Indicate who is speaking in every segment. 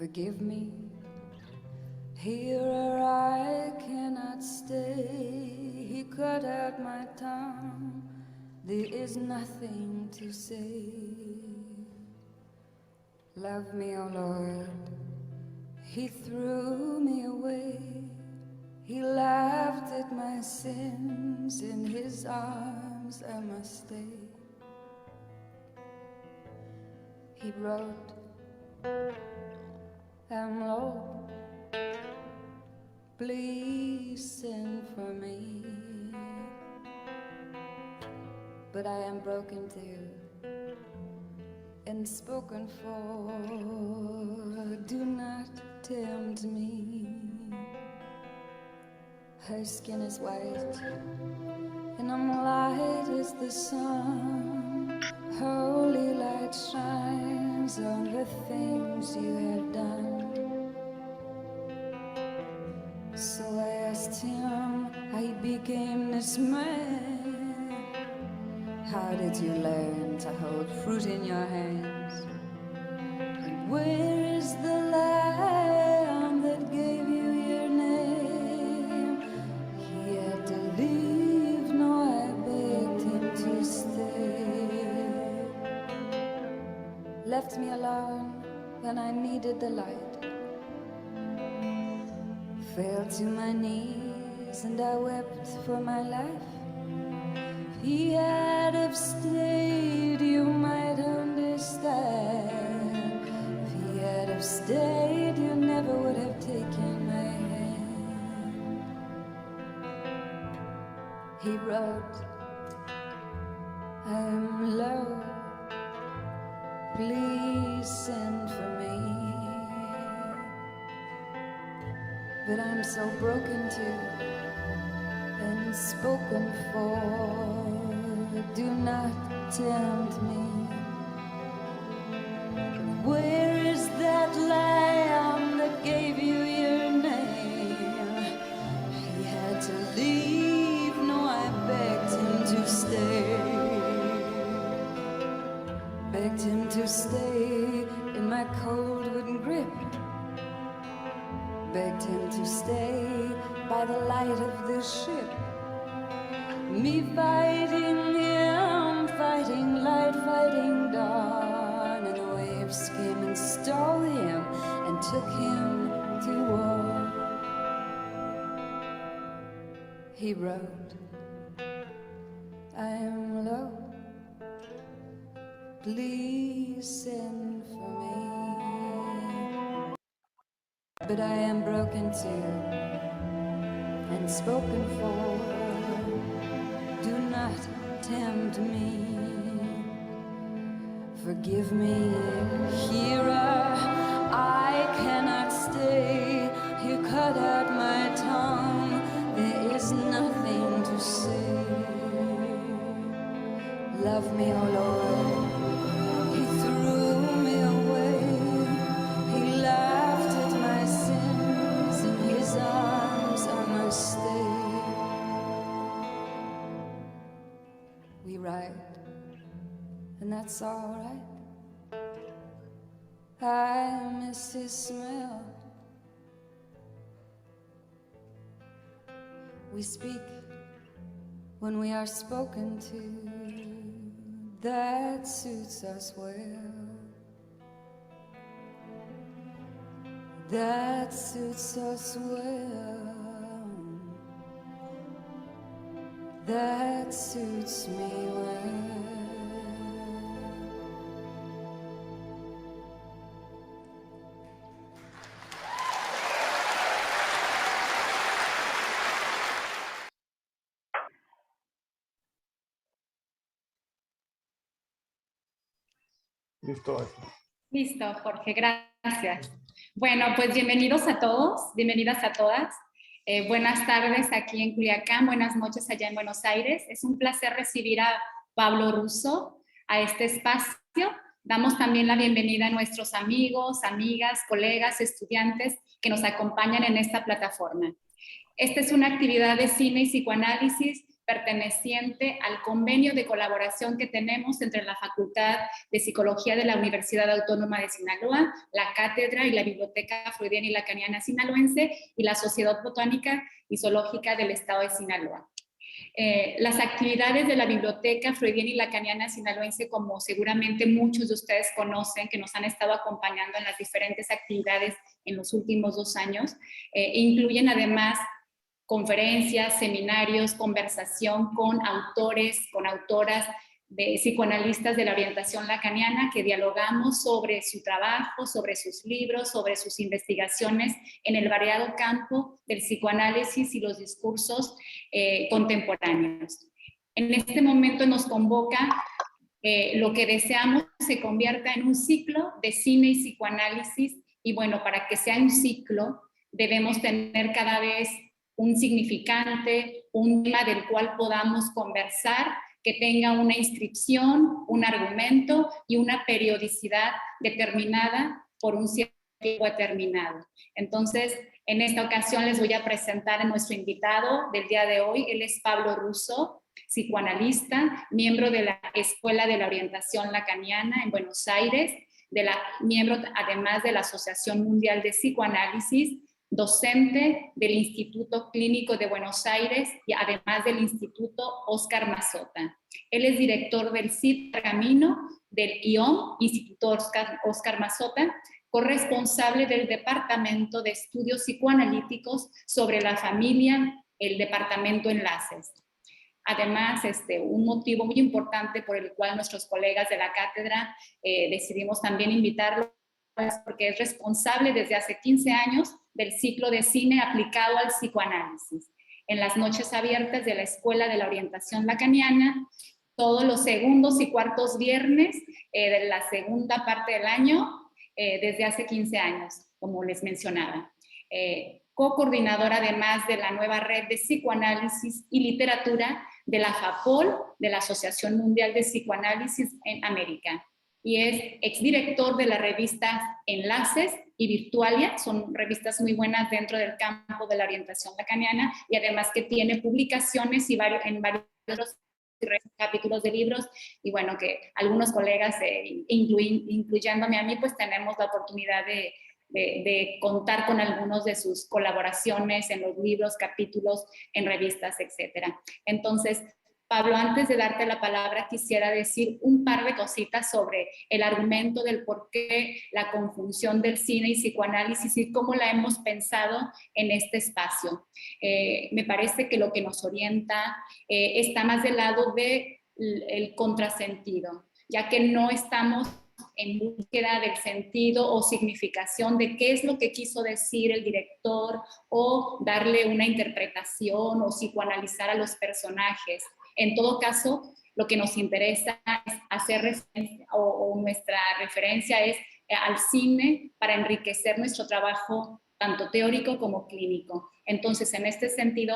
Speaker 1: Forgive me, here I cannot stay. He cut out my tongue, there is nothing to say. Love me, oh Lord, he threw me away. He laughed at my sins, in his arms I must stay. He wrote, I'm low, please send for me. But I am broken too, and spoken for. Do not tempt me. Her skin is white, and I'm light as the sun. Her holy light shines on the things you have done. So I asked him how he became this man. How did you learn to hold fruit in your hands? And where is the lamb that gave you your name? He had to leave, no, I begged him to stay. Left me alone when I needed the light. Fell to my knees and I wept for my life. If he had have stayed, you might understand. If he had have stayed, you never would have taken my hand. He wrote, I'm low, please send for me. But I'm so broken too, and spoken for. Do not tempt me. Where is that lamb that gave you your name? He had to leave, no, I begged him to stay. Begged him to stay in my cold wooden grip. Begged him to stay by the light of the ship. Me fighting him, fighting light, fighting dawn. And the waves came and stole him and took him to war. He wrote, I am low, please send for me. But I am broken too, and spoken for. Do not tempt me. Forgive me, hearer, I cannot stay. You cut out my tongue, there is nothing to say. Love me, oh Lord, he threw me away. He laughed at my sins, in his arms I must stay. We ride, and that's all right. I miss his smell. We speak when we are spoken to. That suits us well. That suits us well. That suits me well.
Speaker 2: Listo.
Speaker 3: Listo, Jorge, gracias. Bueno, pues bienvenidos a todos, bienvenidas a todas. Buenas tardes aquí en Culiacán, buenas noches allá en Buenos Aires. Es un placer recibir a Pablo Russo a este espacio. Damos también la bienvenida a nuestros amigos, amigas, colegas, estudiantes que nos acompañan en esta plataforma. Esta es una actividad de cine y psicoanálisis perteneciente al convenio de colaboración que tenemos entre la Facultad de Psicología de la Universidad Autónoma de Sinaloa, la Cátedra y la Biblioteca Freudiana y Lacaniana Sinaloense y la Sociedad Botánica y Zoológica del Estado de Sinaloa. Las actividades de la Biblioteca Freudiana y Lacaniana Sinaloense, como seguramente muchos de ustedes conocen, que nos han estado acompañando en las diferentes actividades en los últimos 2 años, incluyen además conferencias, seminarios, conversación con autores, con autoras de psicoanalistas de la orientación lacaniana que dialogamos sobre su trabajo, sobre sus libros, sobre sus investigaciones en el variado campo del psicoanálisis y los discursos contemporáneos. En este momento nos convoca lo que deseamos se convierta en un ciclo de cine y psicoanálisis, y bueno, para que sea un ciclo debemos tener cada vez un significante, un tema del cual podamos conversar, que tenga una inscripción, un argumento y una periodicidad determinada por un cierto tiempo determinado. Entonces, en esta ocasión les voy a presentar a nuestro invitado del día de hoy. Él es Pablo Russo, psicoanalista, miembro de la Escuela de la Orientación Lacaniana en Buenos Aires, miembro además de la Asociación Mundial de Psicoanálisis, docente del Instituto Clínico de Buenos Aires y además del Instituto Oscar Mazota. Él es director del CID Camino, del IOM, Instituto Oscar Mazota, corresponsable del Departamento de Estudios Psicoanalíticos sobre la Familia, el Departamento Enlaces. Además, un motivo muy importante por el cual nuestros colegas de la cátedra decidimos también invitarlo es porque es responsable desde hace 15 años del ciclo de cine aplicado al psicoanálisis en las noches abiertas de la Escuela de la Orientación Lacaniana, todos los segundos y cuartos viernes de la segunda parte del año, desde hace 15 años, como les mencionaba. Co-coordinadora además de la nueva red de psicoanálisis y literatura de la FAPOL, de la Asociación Mundial de Psicoanálisis en América. Y es exdirector de la revista Enlaces y Virtualia, son revistas muy buenas dentro del campo de la orientación lacaniana, y además que tiene publicaciones en varios capítulos de libros, y bueno, que algunos colegas, incluyéndome a mí, pues tenemos la oportunidad de contar con algunos de sus colaboraciones en los libros, capítulos, en revistas, etcétera. Entonces, Pablo, antes de darte la palabra, quisiera decir un par de cositas sobre el argumento del por qué la conjunción del cine y psicoanálisis y cómo la hemos pensado en este espacio. Me parece que lo que nos orienta está más del lado del contrasentido, ya que no estamos en búsqueda del sentido o significación de qué es lo que quiso decir el director o darle una interpretación o psicoanalizar a los personajes. En todo caso, lo que nos interesa es hacer referencia, o nuestra referencia es al cine para enriquecer nuestro trabajo tanto teórico como clínico. Entonces, en este sentido,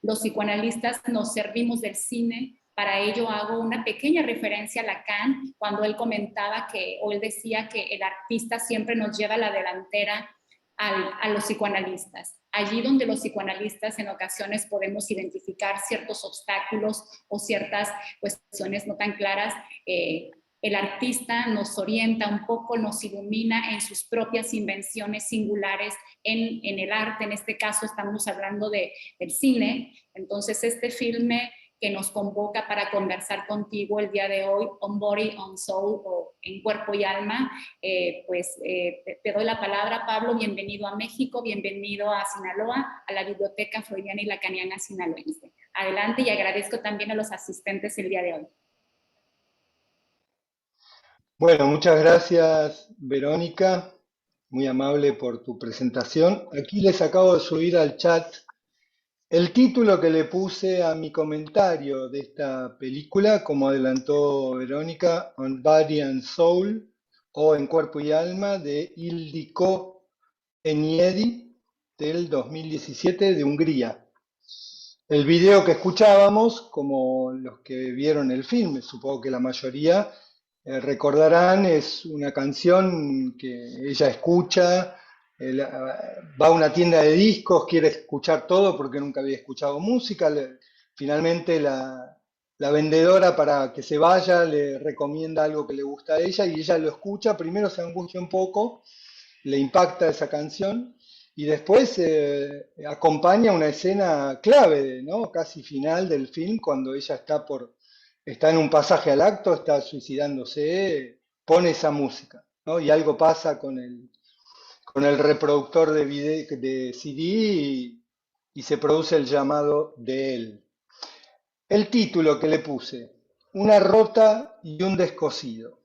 Speaker 3: los psicoanalistas nos servimos del cine. Para ello hago una pequeña referencia a Lacan cuando él comentaba o él decía que el artista siempre nos lleva a la delantera a los psicoanalistas. Allí donde los psicoanalistas en ocasiones podemos identificar ciertos obstáculos o ciertas cuestiones no tan claras, el artista nos orienta un poco, nos ilumina en sus propias invenciones singulares en el arte. En este caso estamos hablando del cine. Entonces este filme que nos convoca para conversar contigo el día de hoy, On Body, On Soul, o En Cuerpo y Alma, te doy la palabra, Pablo. Bienvenido a México, bienvenido a Sinaloa, a la Biblioteca Freudiana y Lacaniana Sinaloense. Adelante, y agradezco también a los asistentes el día de hoy.
Speaker 2: Bueno, muchas gracias, Verónica, muy amable por tu presentación. Aquí les acabo de subir al chat el título que le puse a mi comentario de esta película, como adelantó Verónica, On Body and Soul, o En Cuerpo y Alma, de Ildikó Enyedi, del 2017, de Hungría. El video que escuchábamos, como los que vieron el film, supongo que la mayoría recordarán, es una canción que ella escucha. Va a una tienda de discos, quiere escuchar todo porque nunca había escuchado música, finalmente la vendedora para que se vaya le recomienda algo que le gusta a ella y ella lo escucha, primero se angustia un poco, le impacta esa canción y después acompaña una escena clave, ¿no? Casi final del film, cuando ella está en un pasaje al acto, está suicidándose, pone esa música, ¿no? Y algo pasa con el reproductor de CD y se produce el llamado de él. El título que le puse, Una rota y un descosido.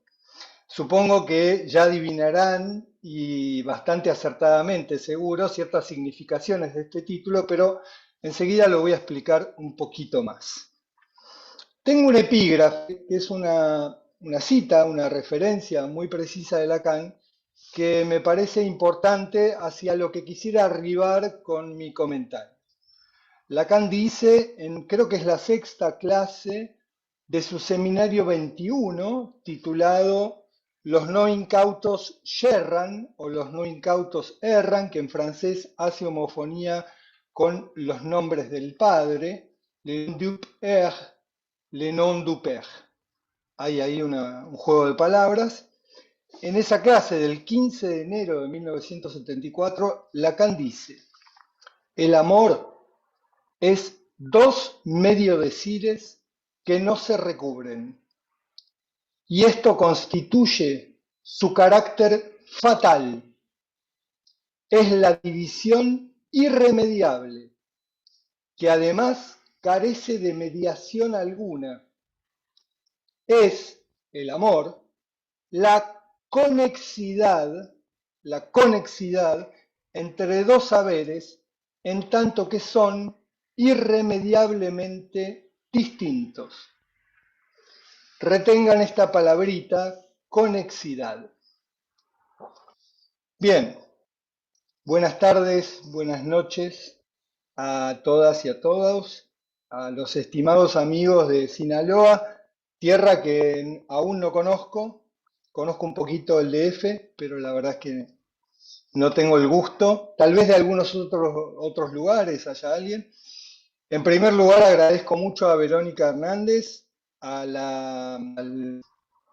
Speaker 2: Supongo que ya adivinarán, y bastante acertadamente seguro, ciertas significaciones de este título, pero enseguida lo voy a explicar un poquito más. Tengo un epígrafe, que es una cita, una referencia muy precisa de Lacan, que me parece importante hacia lo que quisiera arribar con mi comentario. Lacan dice, creo que es la sexta clase de su seminario 21, titulado Los no incautos yerran o los no incautos erran, que en francés hace homofonía con los nombres del padre, le nom du père, le nom du père. Hay ahí un juego de palabras. En esa clase del 15 de enero de 1974, Lacan dice, el amor es dos mediodecires que no se recubren, y esto constituye su carácter fatal. Es la división irremediable, que además carece de mediación alguna. Es el amor la conexidad entre dos saberes, en tanto que son irremediablemente distintos. Retengan esta palabrita, conexidad. Bien, buenas tardes, buenas noches a todas y a todos, a los estimados amigos de Sinaloa, tierra que aún no conozco. Conozco un poquito el DF, pero la verdad es que no tengo el gusto. Tal vez de algunos otros lugares haya alguien. En primer lugar, agradezco mucho a Verónica Hernández, al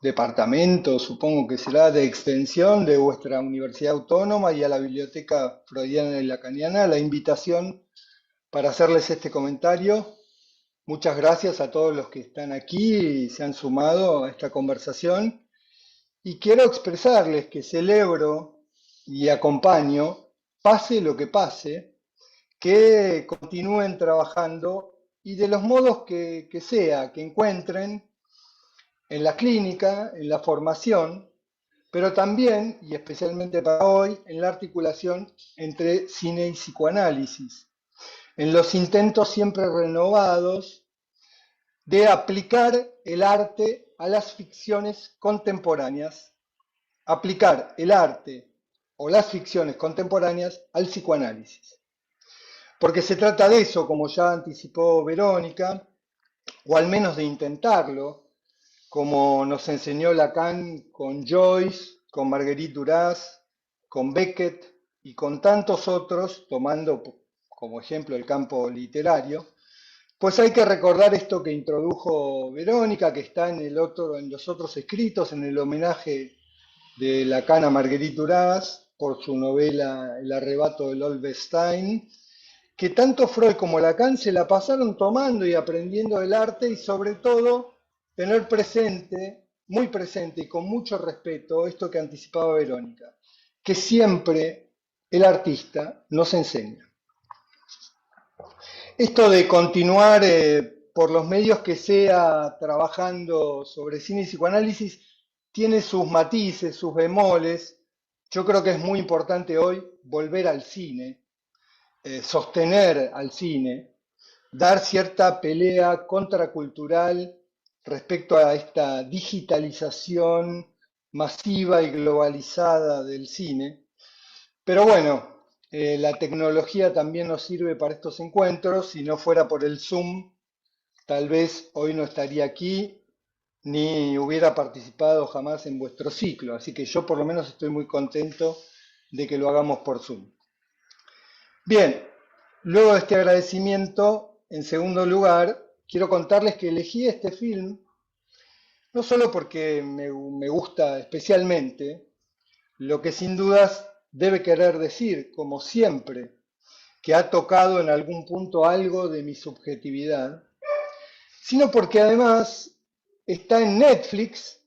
Speaker 2: departamento, supongo que será, de extensión de vuestra Universidad Autónoma y a la Biblioteca Freudiana y Lacaniana la invitación para hacerles este comentario. Muchas gracias a todos los que están aquí y se han sumado a esta conversación. Y quiero expresarles que celebro y acompaño, pase lo que pase, que continúen trabajando y de los modos que sea, que encuentren en la clínica, en la formación, pero también, y especialmente para hoy, en la articulación entre cine y psicoanálisis, en los intentos siempre renovados de aplicar el arte a las ficciones contemporáneas, aplicar el arte o las ficciones contemporáneas al psicoanálisis. Porque se trata de eso, como ya anticipó Verónica, o al menos de intentarlo, como nos enseñó Lacan con Joyce, con Marguerite Duras, con Beckett y con tantos otros, tomando como ejemplo el campo literario. Pues hay que recordar esto que introdujo Verónica, que está en los otros escritos, en el homenaje de Lacan a Marguerite Duras por su novela El arrebato del Olvestein, que tanto Freud como Lacan se la pasaron tomando y aprendiendo del arte y sobre todo tener presente, muy presente y con mucho respeto, esto que anticipaba Verónica, que siempre el artista nos enseña. Esto de continuar por los medios que sea trabajando sobre cine y psicoanálisis tiene sus matices, sus bemoles. Yo creo que es muy importante hoy volver al cine, sostener al cine, dar cierta pelea contracultural respecto a esta digitalización masiva y globalizada del cine. Pero bueno, la tecnología también nos sirve para estos encuentros. Si no fuera por el Zoom, tal vez hoy no estaría aquí ni hubiera participado jamás en vuestro ciclo. Así que yo por lo menos estoy muy contento de que lo hagamos por Zoom. Bien, luego de este agradecimiento, en segundo lugar, quiero contarles que elegí este film no solo porque me gusta especialmente, lo que sin dudas debe querer decir, como siempre, que ha tocado en algún punto algo de mi subjetividad, sino porque además está en Netflix,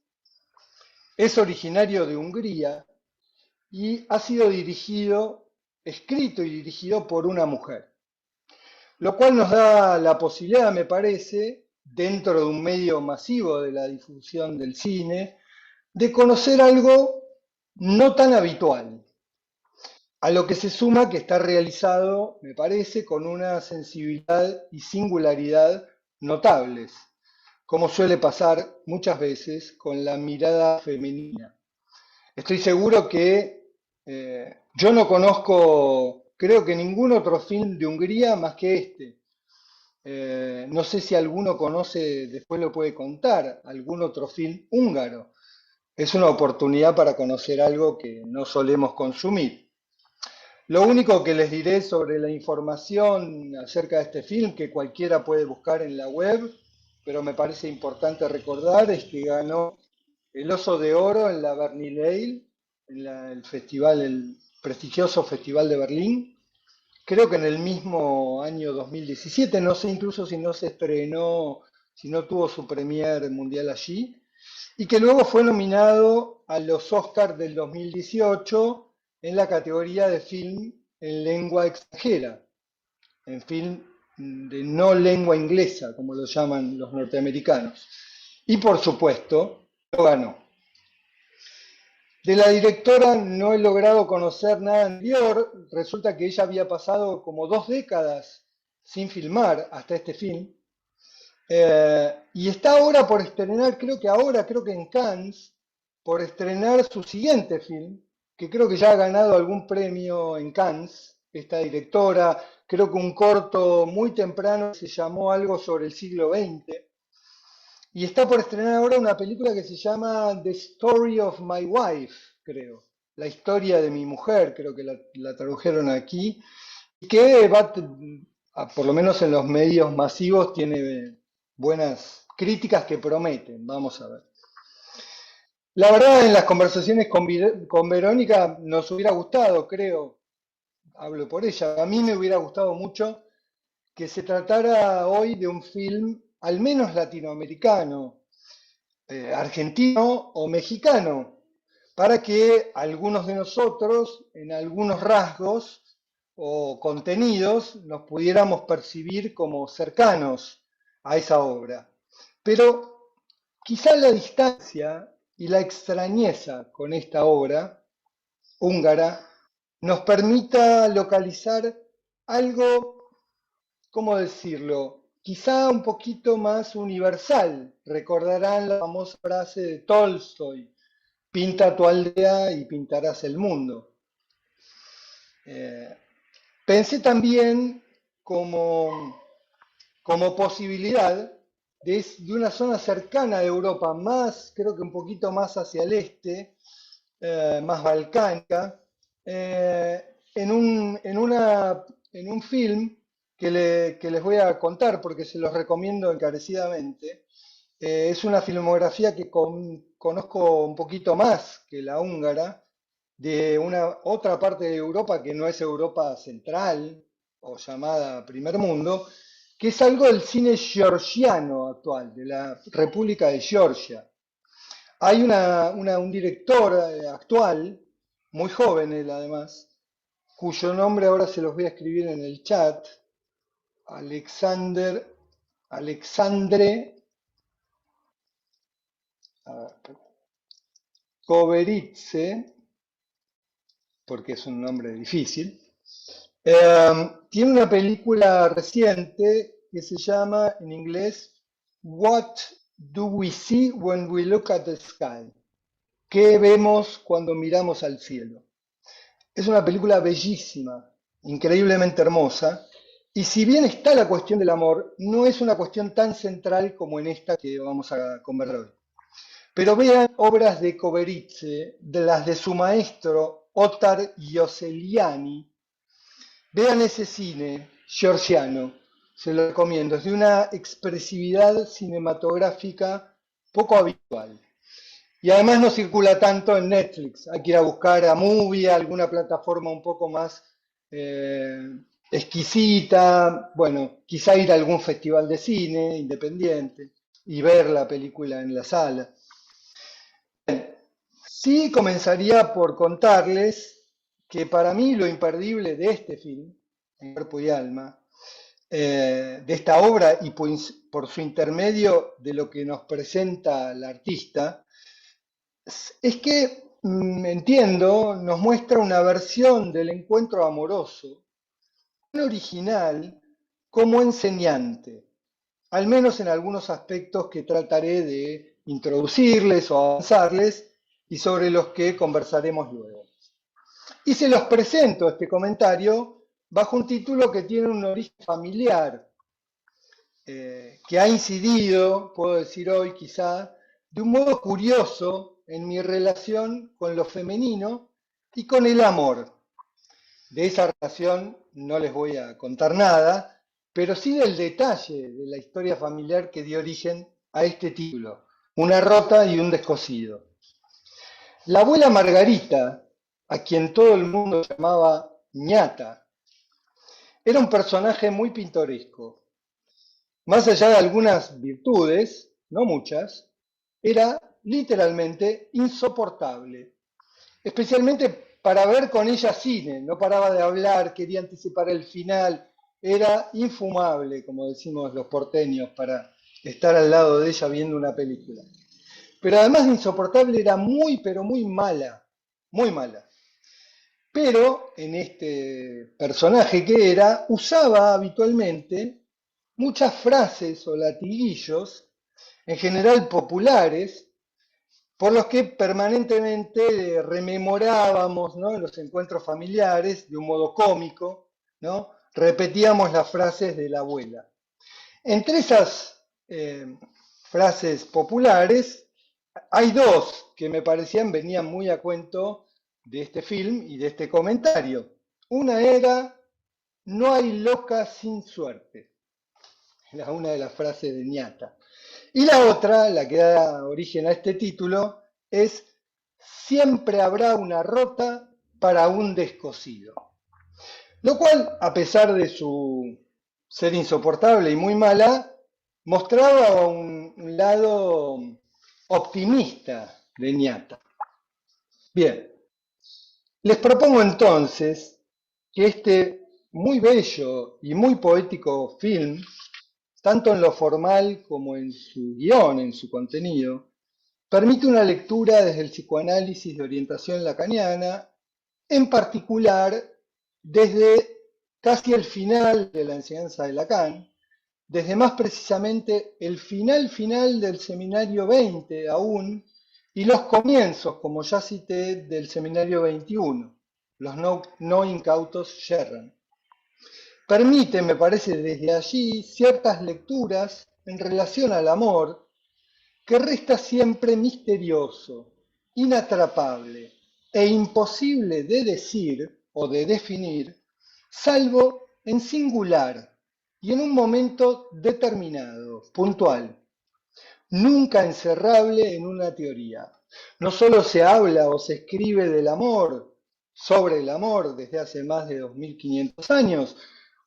Speaker 2: es originario de Hungría y ha sido dirigido, escrito y dirigido por una mujer, lo cual nos da la posibilidad, me parece, dentro de un medio masivo de la difusión del cine, de conocer algo no tan habitual, a lo que se suma que está realizado, me parece, con una sensibilidad y singularidad notables, como suele pasar muchas veces con la mirada femenina. Estoy seguro que yo no conozco, creo que ningún otro film de Hungría más que este. No sé si alguno conoce, después lo puede contar, algún otro film húngaro. Es una oportunidad para conocer algo que no solemos consumir. Lo único que les diré sobre la información acerca de este film, que cualquiera puede buscar en la web, pero me parece importante recordar, es que ganó el Oso de Oro en la Berlinale, el festival, el prestigioso Festival de Berlín. Creo que en el mismo año 2017, no sé incluso si no se estrenó, si no tuvo su premier mundial allí, y que luego fue nominado a los Oscars del 2018 en la categoría de film en lengua extranjera, en film de no lengua inglesa, como lo llaman los norteamericanos. Y por supuesto, lo ganó. De la directora no he logrado conocer nada anterior. Resulta que ella había pasado como 2 décadas sin filmar hasta este film. Y está ahora por estrenar, creo que en Cannes, por estrenar su siguiente film, que creo que ya ha ganado algún premio en Cannes, esta directora, creo que un corto muy temprano se llamó algo sobre el siglo XX. Y está por estrenar ahora una película que se llama The Story of My Wife, creo. La historia de mi mujer, creo que la tradujeron aquí. Y que por lo menos en los medios masivos, tiene buenas críticas que prometen. Vamos a ver. La verdad, en las conversaciones con Verónica nos hubiera gustado, creo, hablo por ella, a mí me hubiera gustado mucho que se tratara hoy de un film, al menos latinoamericano, argentino o mexicano, para que algunos de nosotros, en algunos rasgos o contenidos, nos pudiéramos percibir como cercanos a esa obra. Pero quizá la distancia y la extrañeza con esta obra húngara nos permita localizar algo, ¿cómo decirlo? Quizá un poquito más universal. Recordarán la famosa frase de Tolstoy: pinta tu aldea y pintarás el mundo. Eh, Pensé también como posibilidad de una zona cercana de Europa, creo que un poquito más hacia el este, más balcánica, en un film que les voy a contar porque se los recomiendo encarecidamente. Es una filmografía que conozco un poquito más que la húngara, de una otra parte de Europa que no es Europa central o llamada Primer Mundo, que es algo del cine georgiano actual, de la República de Georgia. Hay un director actual, muy joven él además, cuyo nombre ahora se los voy a escribir en el chat: Alexandre Koveritze, porque es un nombre difícil. Tiene una película reciente que se llama en inglés What Do We See When We Look at the Sky? ¿Qué vemos cuando miramos al cielo? Es una película bellísima, increíblemente hermosa, y si bien está la cuestión del amor, no es una cuestión tan central como en esta que vamos a conversar hoy. Pero vean obras de Koveritze, de las de su maestro Otar Joseliani. Vean ese cine georgiano, se lo recomiendo. Es de una expresividad cinematográfica poco habitual. Y además no circula tanto en Netflix. Hay que ir a buscar a Movie, alguna plataforma un poco más eh, exquisita. Bueno, quizá ir a algún festival de cine independiente y ver la película en la sala. Sí, comenzaría por contarles que para mí lo imperdible de este film, En Cuerpo y Alma, de esta obra y por su intermedio de lo que nos presenta la artista, es que, entiendo, nos muestra una versión del encuentro amoroso, tan original como enseñante, al menos en algunos aspectos que trataré de introducirles o avanzarles y sobre los que conversaremos luego. Y se los presento este comentario bajo un título que tiene un origen familiar, que ha incidido, puedo decir hoy quizá, de un modo curioso en mi relación con lo femenino y con el amor. De esa relación no les voy a contar nada, pero sí del detalle de la historia familiar que dio origen a este título, Una rota y un descosido. La abuela Margarita, a quien todo el mundo llamaba ñata, era un personaje muy pintoresco. Más allá de algunas virtudes, no muchas, era literalmente insoportable, especialmente para ver con ella cine. No paraba de hablar, quería anticipar el final, era infumable, como decimos los porteños, para estar al lado de ella viendo una película. Pero además de insoportable, era muy, pero muy mala, muy mala. Pero en este personaje que era, usaba habitualmente muchas frases o latiguillos, en general populares, por los que permanentemente rememorábamos, ¿no?, en los encuentros familiares de un modo cómico, ¿no? Repetíamos las frases de la abuela. Entre esas frases populares hay dos que me parecían venían muy a cuento de este film y de este comentario. Una era, no hay loca sin suerte. Era una de las frases de ñata. Y la otra, la que da origen a este título, es siempre habrá una rota para un descosido. Lo cual, a pesar de su ser insoportable y muy mala, mostraba un lado optimista de ñata. Bien, les propongo entonces que este muy bello y muy poético film, tanto en lo formal como en su guión, en su contenido, permite una lectura desde el psicoanálisis de orientación lacaniana, en particular desde casi el final de la enseñanza de Lacan, desde más precisamente el final del seminario 20 aún, y los comienzos, como ya cité, del seminario 21, los no incautos yerran. Permite, me parece, desde allí ciertas lecturas en relación al amor, que resta siempre misterioso, inatrapable e imposible de decir o de definir, salvo en singular y en un momento determinado, puntual, nunca encerrable en una teoría. No solo se habla o se escribe del amor, sobre el amor desde hace más de 2500 años.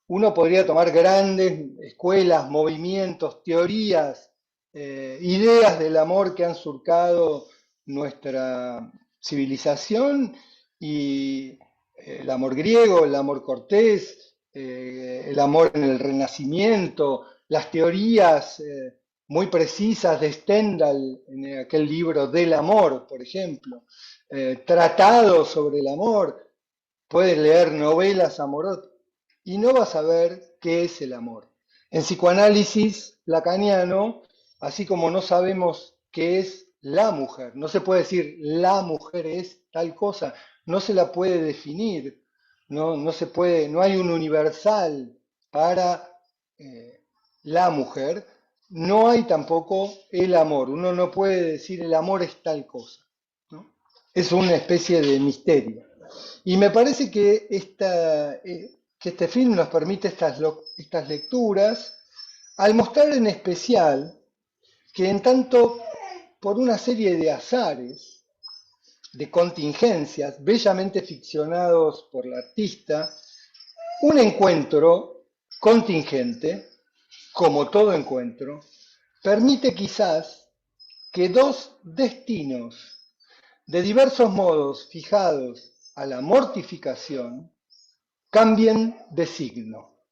Speaker 2: Uno podría tomar grandes escuelas, movimientos, teorías, ideas del amor que han surcado nuestra civilización y el amor griego, el amor cortés, el amor en el Renacimiento, las teorías muy precisas de Stendhal en aquel libro del amor, por ejemplo, tratados sobre el amor, puedes leer novelas amorosas y no vas a ver qué es el amor. En psicoanálisis lacaniano, así como no sabemos qué es la mujer, no se puede decir la mujer es tal cosa, no se la puede definir, no se puede, no hay un universal para la mujer, no hay tampoco el amor. Uno no puede decir el amor es tal cosa, ¿no? Es una especie de misterio. Y me parece que que este film nos permite estas lecturas, al mostrar en especial que en tanto por una serie de azares, de contingencias, bellamente ficcionados por la artista, un encuentro contingente, como todo encuentro, permite quizás que dos destinos de diversos modos fijados a la mortificación cambien de signo,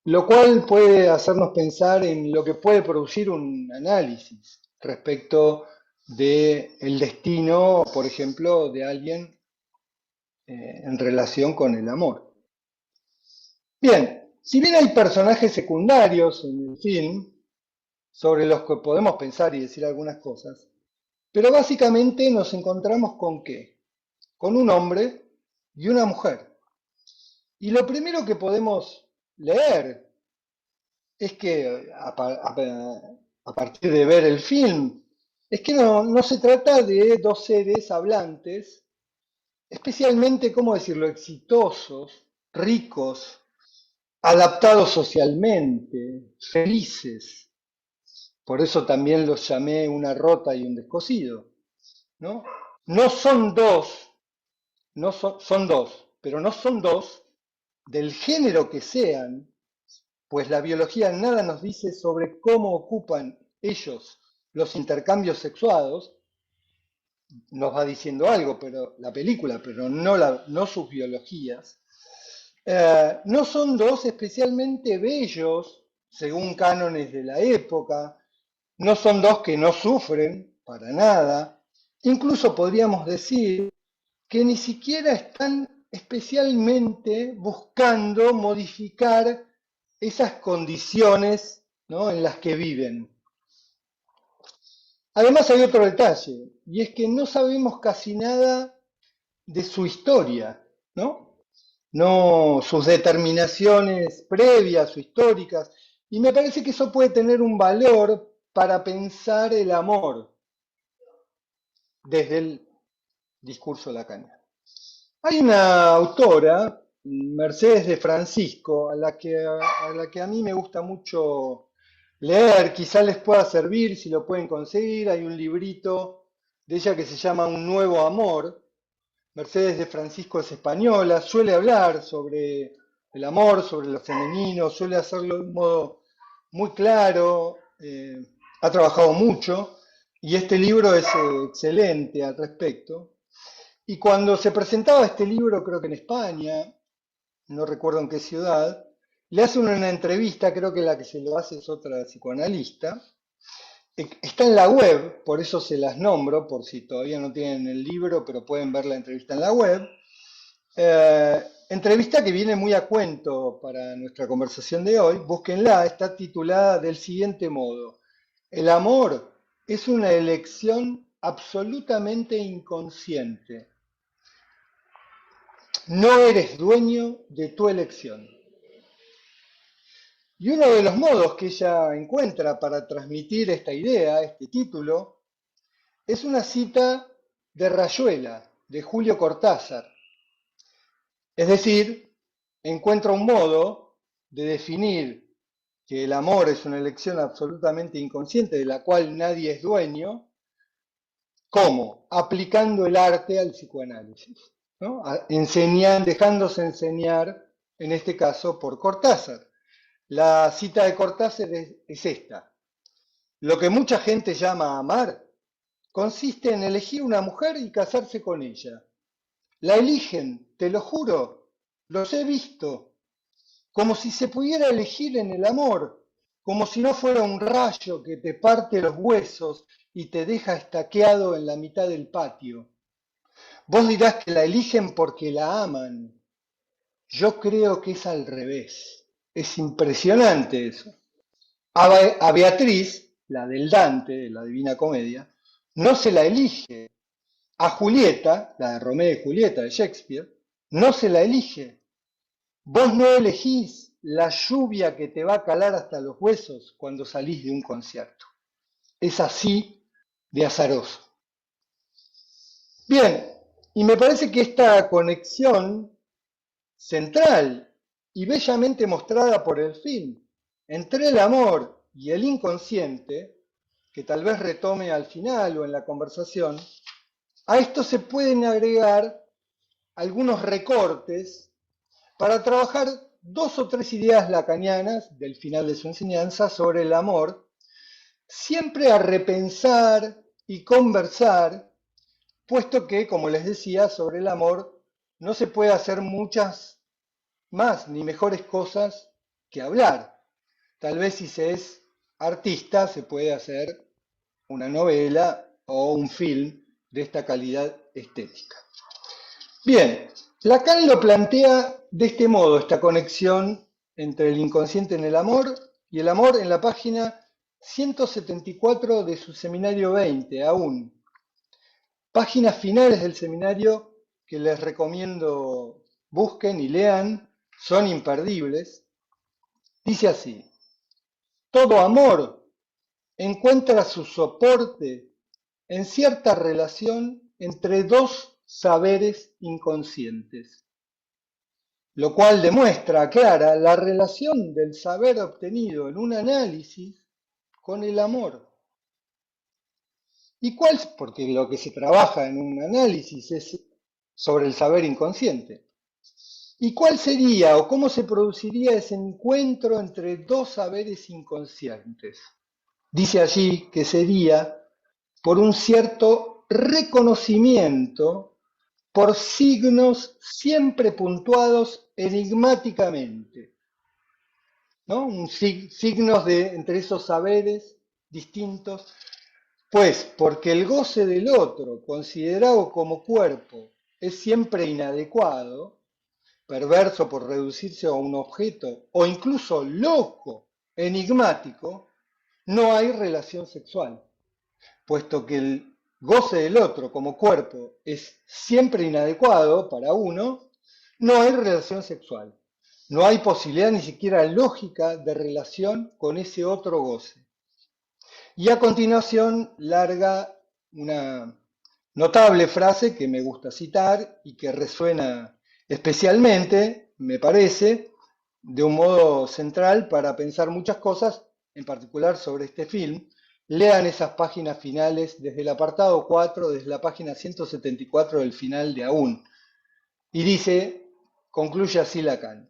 Speaker 2: lo cual puede hacernos pensar en lo que puede producir un análisis respecto del destino, por ejemplo, de alguien en relación con el amor. Bien, si bien hay personajes secundarios en el film sobre los que podemos pensar y decir algunas cosas, pero básicamente nos encontramos con ¿qué? Con un hombre y una mujer. Y lo primero que podemos leer es que a partir de ver el film, es que no se trata de dos seres hablantes, especialmente, ¿cómo decirlo?, exitosos, ricos, adaptados socialmente, felices. Por eso también los llamé una rota y un descosido, ¿no? No son dos, son dos, pero no son dos del género que sean, pues la biología nada nos dice sobre cómo ocupan ellos los intercambios sexuados, nos va diciendo algo, pero la película, pero no sus biologías. No son dos especialmente bellos, según cánones de la época, no son dos que no sufren para nada, incluso podríamos decir que ni siquiera están especialmente buscando modificar esas condiciones, ¿no?, en las que viven. Además hay otro detalle, y es que no sabemos casi nada de su historia, ¿no? No sus determinaciones previas o históricas, y me parece que eso puede tener un valor para pensar el amor desde el discurso lacaniano. Hay una autora, Mercedes de Francisco, a la que a mí me gusta mucho leer, quizá les pueda servir si lo pueden conseguir. Hay un librito de ella que se llama Un nuevo amor. Mercedes de Francisco es española, suele hablar sobre el amor, sobre lo femenino, suele hacerlo de un modo muy claro, ha trabajado mucho y este libro es excelente al respecto. Y cuando se presentaba este libro, creo que en España, no recuerdo en qué ciudad, le hacen una entrevista, creo que la que se lo hace es otra psicoanalista. Está en la web, por eso se las nombro, por si todavía no tienen el libro, pero pueden ver la entrevista en la web. Entrevista que viene muy a cuento para nuestra conversación de hoy. Búsquenla, está titulada del siguiente modo: el amor es una elección absolutamente inconsciente. No eres dueño de tu elección. Y uno de los modos que ella encuentra para transmitir esta idea, este título, es una cita de Rayuela, de Julio Cortázar. Es decir, encuentra un modo de definir que el amor es una elección absolutamente inconsciente de la cual nadie es dueño. ¿Cómo? Aplicando el arte al psicoanálisis, ¿no? Dejándose enseñar, en este caso, por Cortázar. La cita de Cortázar es esta: lo que mucha gente llama amar consiste en elegir una mujer y casarse con ella. La eligen, te lo juro, los he visto, como si se pudiera elegir en el amor, como si no fuera un rayo que te parte los huesos y te deja estaqueado en la mitad del patio. Vos dirás que la eligen porque la aman. Yo creo que es al revés. Es impresionante eso. A Beatriz, la del Dante, de la Divina Comedia, no se la elige. A Julieta, la de Romeo y Julieta de Shakespeare, no se la elige. Vos no elegís la lluvia que te va a calar hasta los huesos cuando salís de un concierto. Es así de azaroso. Bien, y me parece que esta conexión central y bellamente mostrada por el film, entre el amor y el inconsciente, que tal vez retome al final o en la conversación, a esto se pueden agregar algunos recortes para trabajar dos o tres ideas lacanianas del final de su enseñanza sobre el amor, siempre a repensar y conversar, puesto que, como les decía, sobre el amor no se puede hacer muchas más ni mejores cosas que hablar. Tal vez si se es artista se puede hacer una novela o un film de esta calidad estética. Bien, Lacan lo plantea de este modo, esta conexión entre el inconsciente en el amor y el amor en la página 174 de su seminario 20, aún. Páginas finales del seminario que les recomiendo busquen y lean, son imperdibles. Dice así: todo amor encuentra su soporte en cierta relación entre dos saberes inconscientes, lo cual demuestra, aclara, la relación del saber obtenido en un análisis con el amor. ¿Y cuál? Porque lo que se trabaja en un análisis es sobre el saber inconsciente. ¿Y cuál sería o cómo se produciría ese encuentro entre dos saberes inconscientes? Dice allí que sería por un cierto reconocimiento por signos siempre puntuados enigmáticamente, ¿no? Signos entre esos saberes distintos, pues porque el goce del otro, considerado como cuerpo, es siempre inadecuado, perverso por reducirse a un objeto, o incluso loco, enigmático, no hay relación sexual, puesto que el goce del otro como cuerpo es siempre inadecuado para uno, no hay relación sexual. No hay posibilidad ni siquiera lógica de relación con ese otro goce. Y a continuación larga una notable frase que me gusta citar y que resuena especialmente, me parece, de un modo central para pensar muchas cosas, en particular sobre este film. Lean esas páginas finales desde el apartado 4, desde la página 174 del final de Aún. Y dice, concluye así Lacan: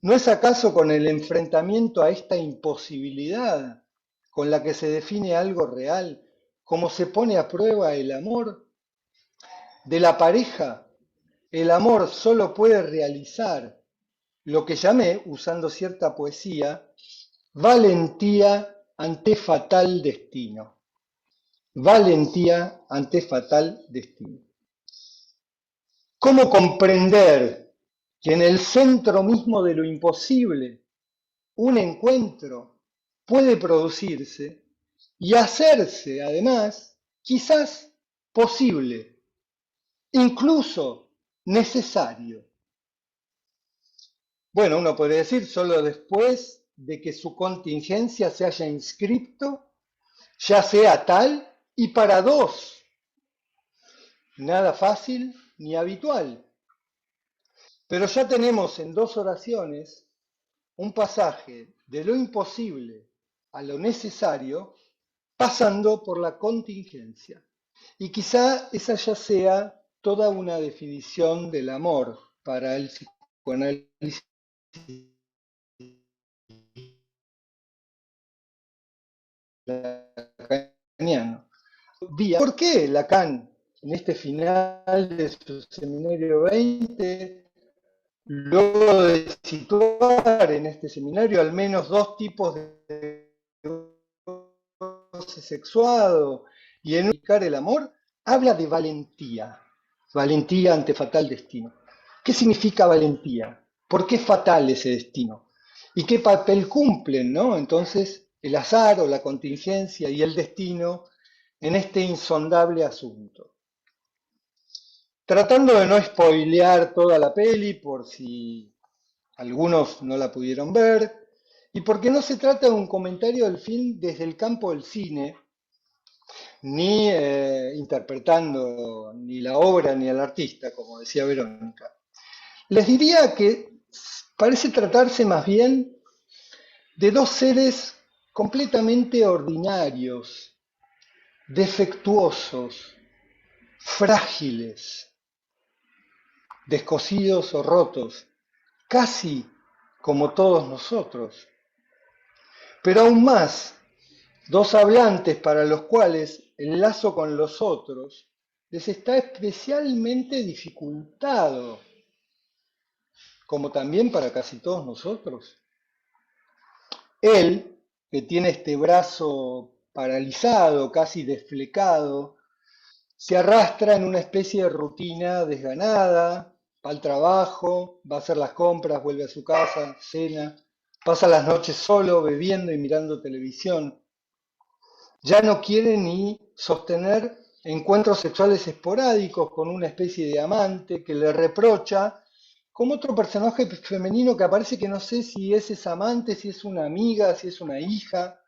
Speaker 2: ¿no es acaso con el enfrentamiento a esta imposibilidad con la que se define algo real, como se pone a prueba el amor? De la pareja, el amor solo puede realizar lo que llamé, usando cierta poesía, valentía ante fatal destino. Valentía ante fatal destino. ¿Cómo comprender que en el centro mismo de lo imposible un encuentro puede producirse y hacerse, además, quizás posible, incluso necesario? Bueno, uno podría decir solo después de que su contingencia se haya inscrito, ya sea tal y para dos. Nada fácil ni habitual. Pero ya tenemos en dos oraciones un pasaje de lo imposible a lo necesario, pasando por la contingencia. Y quizá esa ya sea toda una definición del amor para el psicoanálisis. Lacaniano. ¿Por qué Lacan, en este final de su seminario 20, luego de situar en este seminario al menos dos tipos de goce sexuado y en unificar el amor, habla de valentía, valentía ante fatal destino? ¿Qué significa valentía? ¿Por qué fatal ese destino? ¿Y qué papel cumplen, ¿no? Entonces, el azar o la contingencia y el destino en este insondable asunto? Tratando de no spoilear toda la peli por si algunos no la pudieron ver, y porque no se trata de un comentario del film desde el campo del cine, ni interpretando ni la obra ni al artista, como decía Verónica. Les diría que parece tratarse más bien de dos seres completamente ordinarios, defectuosos, frágiles, descosidos o rotos, casi como todos nosotros. Pero aún más, dos hablantes para los cuales el lazo con los otros les está especialmente dificultado, como también para casi todos nosotros. Él, que tiene este brazo paralizado, casi desflecado, se arrastra en una especie de rutina desganada, va al trabajo, va a hacer las compras, vuelve a su casa, cena, pasa las noches solo, bebiendo y mirando televisión. Ya no quiere ni sostener encuentros sexuales esporádicos con una especie de amante que le reprocha, como otro personaje femenino que aparece que no sé si es esa amante, si es una amiga, si es una hija,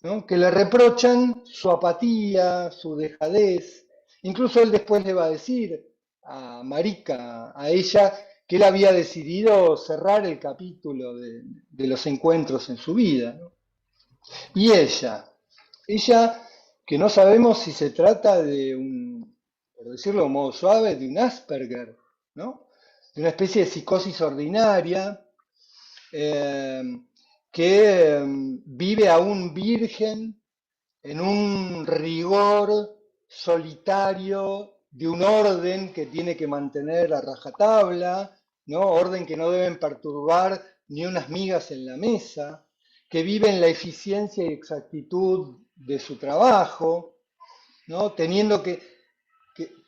Speaker 2: ¿no? Que le reprochan su apatía, su dejadez. Incluso él después le va a decir a Marika, a ella, que él había decidido cerrar el capítulo de los encuentros en su vida, ¿no? Y ella que no sabemos si se trata de un, por decirlo de un modo suave, de un Asperger, ¿no? De una especie de psicosis ordinaria, eh, que vive aún virgen en un rigor solitario de un orden que tiene que mantener a rajatabla, ¿no? Orden que no deben perturbar ni unas migas en la mesa, que vive en la eficiencia y exactitud de su trabajo, ¿no? Teniendo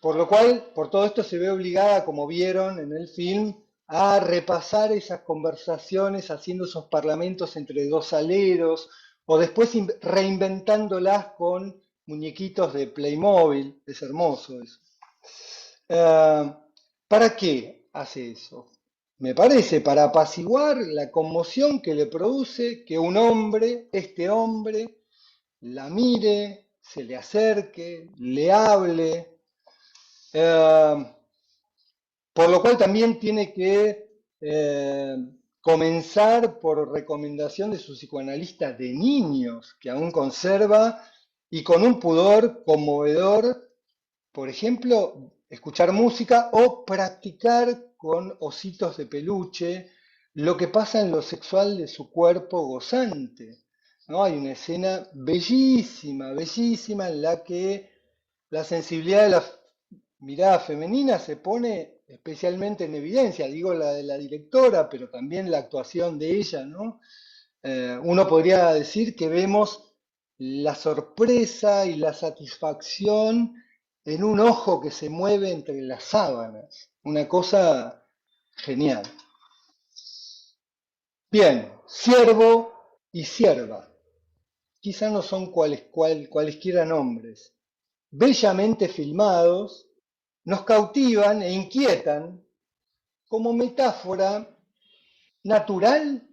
Speaker 2: por lo cual, por todo esto se ve obligada, como vieron en el film, a repasar esas conversaciones, haciendo esos parlamentos entre dos aleros, o después reinventándolas con muñequitos de Playmobil. Es hermoso eso. Eh, ¿Para qué hace eso? Me parece, para apaciguar la conmoción que le produce que un hombre, este hombre, la mire, se le acerque, le hable. Eh, por lo cual también tiene que comenzar por recomendación de su psicoanalista de niños, que aún conserva, y con un pudor conmovedor, por ejemplo, escuchar música o practicar con ositos de peluche lo que pasa en lo sexual de su cuerpo gozante, ¿no? Hay una escena bellísima, bellísima, en la que la sensibilidad de la mirada femenina se pone especialmente en evidencia, digo la de la directora, pero también la actuación de ella, ¿no? Uno podría decir que vemos la sorpresa y la satisfacción en un ojo que se mueve entre las sábanas, una cosa genial. Bien, siervo y sierva, quizá no son cualesquiera nombres, bellamente filmados, nos cautivan e inquietan como metáfora natural,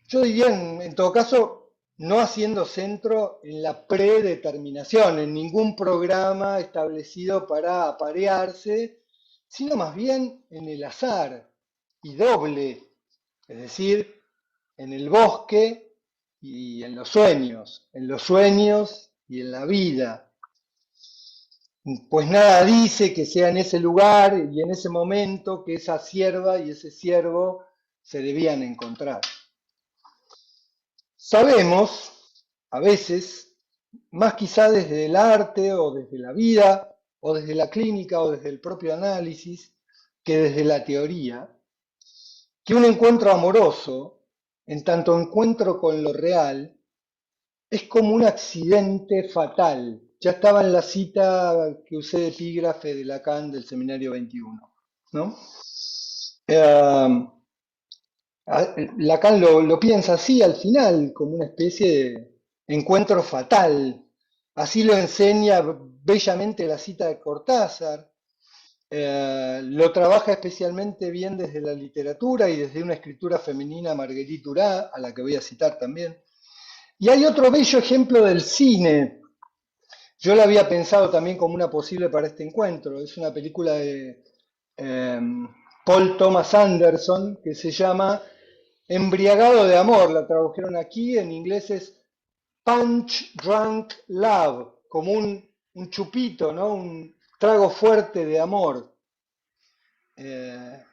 Speaker 2: yo diría en todo caso, no haciendo centro en la predeterminación, en ningún programa establecido para aparearse, sino más bien en el azar y doble, es decir, en el bosque y en los sueños y en la vida. Pues nada dice que sea en ese lugar y en ese momento que esa sierva y ese siervo se debían encontrar. Sabemos, a veces, más quizá desde el arte o desde la vida o desde la clínica o desde el propio análisis, que desde la teoría, que un encuentro amoroso, en tanto encuentro con lo real, es como un accidente fatal. Ya estaba en la cita que usé de epígrafe de Lacan del Seminario 21, ¿no? Eh, Lacan lo piensa así al final, como una especie de encuentro fatal. Así lo enseña bellamente la cita de Cortázar. Lo trabaja especialmente bien desde la literatura y desde una escritura femenina, Marguerite Duras, a la que voy a citar también. Y hay otro bello ejemplo del cine. Yo la había pensado también como una posible para este encuentro. Es una película de Paul Thomas Anderson, que se llama Embriagado de amor, la tradujeron aquí, en inglés es Punch Drunk Love, como un chupito, ¿no? Un trago fuerte de amor. Eh,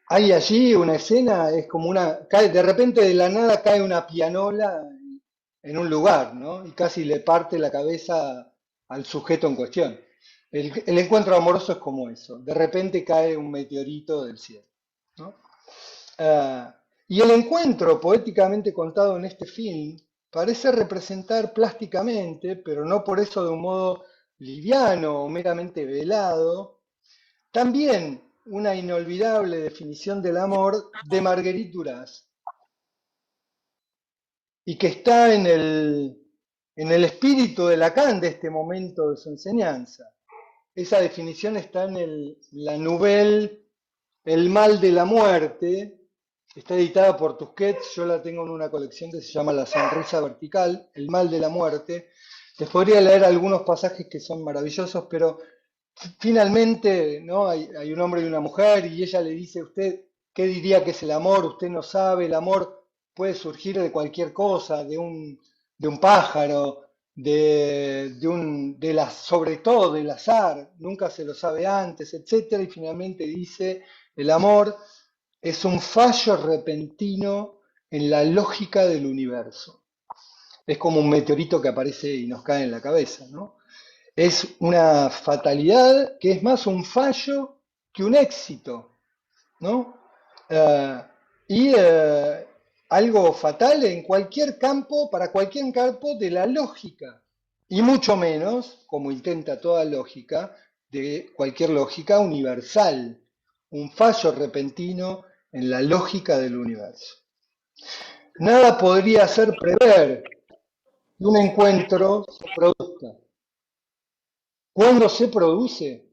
Speaker 2: Hay allí una escena, es como de repente de la nada cae una pianola en un lugar, ¿no? Y casi le parte la cabeza al sujeto en cuestión. El encuentro amoroso es como eso, de repente cae un meteorito del cielo, ¿no? Ah, y el encuentro poéticamente contado en este film parece representar plásticamente, pero no por eso de un modo liviano o meramente velado, también una inolvidable definición del amor de Marguerite Duras, y que está en el espíritu de Lacan de este momento de su enseñanza. Esa definición está en la nouvelle El mal de la muerte, está editada por Tusquets, yo la tengo en una colección que se llama La sonrisa vertical, El mal de la muerte. Les podría leer algunos pasajes que son maravillosos, pero finalmente, ¿no? Hay un hombre y una mujer y ella le dice, ¿usted qué diría que es el amor? Usted no sabe, el amor puede surgir de cualquier cosa, de un pájaro, sobre todo del azar, nunca se lo sabe antes, etcétera. Y finalmente dice, el amor es un fallo repentino en la lógica del universo. Es como un meteorito que aparece y nos cae en la cabeza, ¿no? Es una fatalidad que es más un fallo que un éxito, ¿no? Eh, y algo fatal en cualquier campo, para cualquier campo de la lógica, y mucho menos, como intenta toda lógica, de cualquier lógica universal, un fallo repentino en la lógica del universo. Nada podría hacer prever que un encuentro se produzca. Cuando se produce,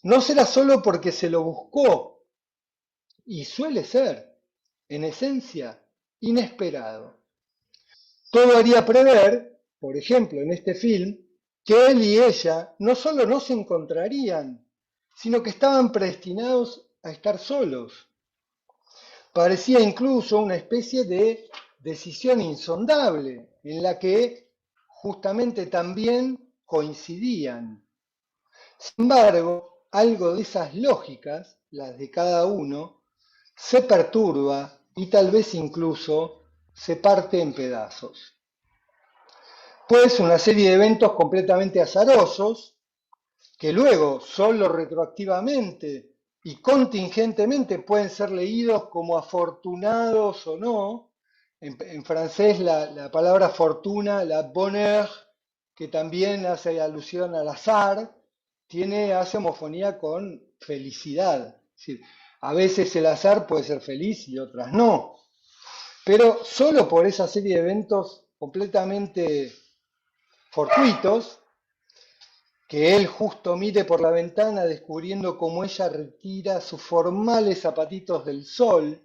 Speaker 2: no será solo porque se lo buscó, y suele ser, en esencia, inesperado. Todo haría prever, por ejemplo, en este film, que él y ella no solo no se encontrarían, sino que estaban predestinados a estar solos. Parecía incluso una especie de decisión insondable, en la que justamente también coincidían. Sin embargo, algo de esas lógicas, las de cada uno, se perturba y tal vez incluso se parte en pedazos. Pues una serie de eventos completamente azarosos, que luego solo retroactivamente y contingentemente pueden ser leídos como afortunados o no. En francés la palabra fortuna, la bonheur, que también hace alusión al azar, hace homofonía con felicidad. Es decir, a veces el azar puede ser feliz y otras no. Pero solo por esa serie de eventos completamente fortuitos, que él justo mire por la ventana descubriendo cómo ella retira sus formales zapatitos del sol,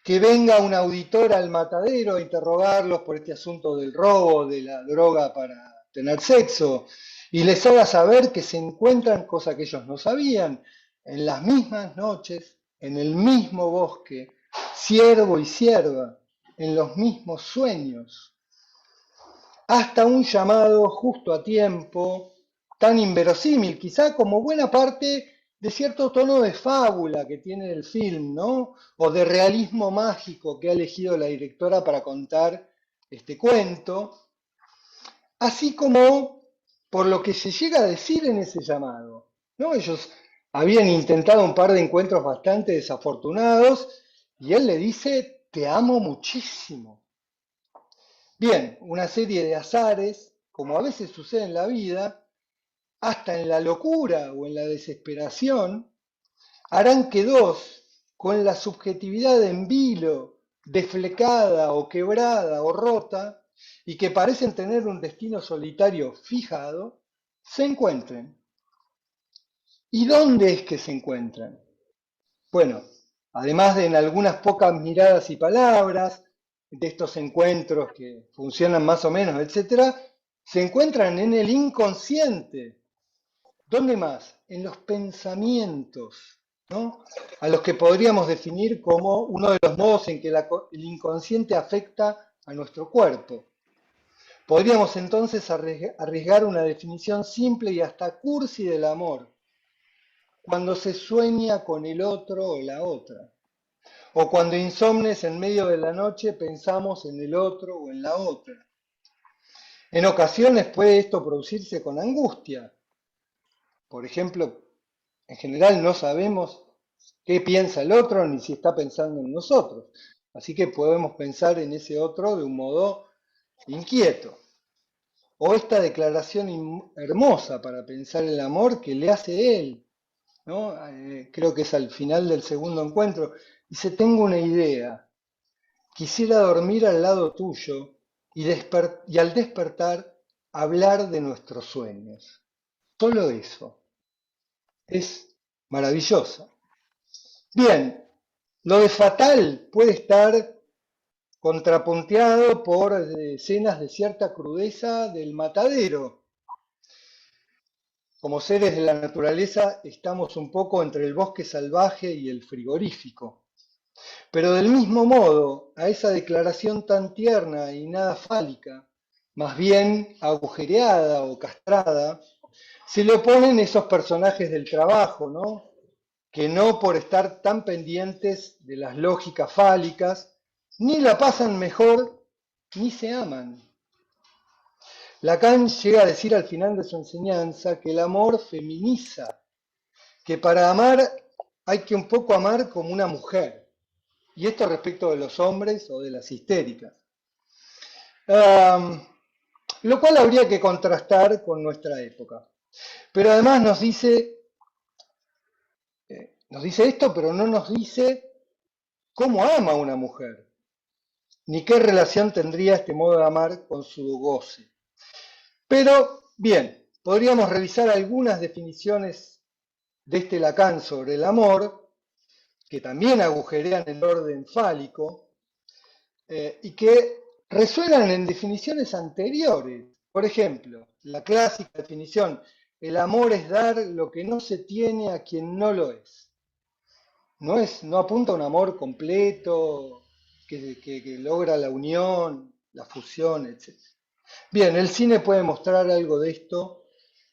Speaker 2: que venga un auditor al matadero a interrogarlos por este asunto del robo de la droga para tener sexo, y les haga saber que se encuentran, cosa que ellos no sabían, en las mismas noches, en el mismo bosque, siervo y sierva, en los mismos sueños, hasta un llamado justo a tiempo, tan inverosímil, quizá como buena parte de cierto tono de fábula que tiene el film, ¿no? O de realismo mágico que ha elegido la directora para contar este cuento, así como por lo que se llega a decir en ese llamado, ¿no? Ellos habían intentado un par de encuentros bastante desafortunados y él le dice, te amo muchísimo. Bien, una serie de azares, como a veces sucede en la vida, hasta en la locura o en la desesperación, harán que dos, con la subjetividad en vilo, desflecada o quebrada o rota, y que parecen tener un destino solitario fijado, se encuentren. ¿Y dónde es que se encuentran? Bueno, además de en algunas pocas miradas y palabras, de estos encuentros que funcionan más o menos, etcétera, se encuentran en el inconsciente. ¿Dónde más? En los pensamientos. ¿no? A los que podríamos definir como uno de los modos en que el inconsciente afecta a nuestro cuerpo. Podríamos entonces arriesgar una definición simple y hasta cursi del amor, cuando se sueña con el otro o la otra, o cuando insomnes en medio de la noche pensamos en el otro o en la otra. En ocasiones puede esto producirse con angustia. Por ejemplo, en general no sabemos qué piensa el otro ni si está pensando en nosotros. Así que podemos pensar en ese otro de un modo inquieto. O esta declaración hermosa para pensar el amor que le hace él, ¿no? Creo que es al final del segundo encuentro. Dice, tengo una idea. Quisiera dormir al lado tuyo y al despertar hablar de nuestros sueños. Solo eso. Es maravilloso. Bien, lo de fatal puede estar contrapunteado por escenas de cierta crudeza del matadero. Como seres de la naturaleza estamos un poco entre el bosque salvaje y el frigorífico. Pero del mismo modo, a esa declaración tan tierna y nada fálica, más bien agujereada o castrada, se le oponen esos personajes del trabajo, ¿no? Que no por estar tan pendientes de las lógicas fálicas, ni la pasan mejor, ni se aman. Lacan llega a decir al final de su enseñanza que el amor feminiza, que para amar hay que un poco amar como una mujer. Y esto respecto de los hombres o de las histéricas. Lo cual habría que contrastar con nuestra época. Pero además nos dice esto, pero no nos dice cómo ama una mujer, ni qué relación tendría este modo de amar con su goce. Pero, bien, podríamos revisar algunas definiciones de este Lacan sobre el amor, que también agujerean el orden fálico, y que resuenan en definiciones anteriores. Por ejemplo, la clásica definición, el amor es dar lo que no se tiene a quien no lo es. No apunta a un amor completo, que logra la unión, la fusión, etc. Bien, el cine puede mostrar algo de esto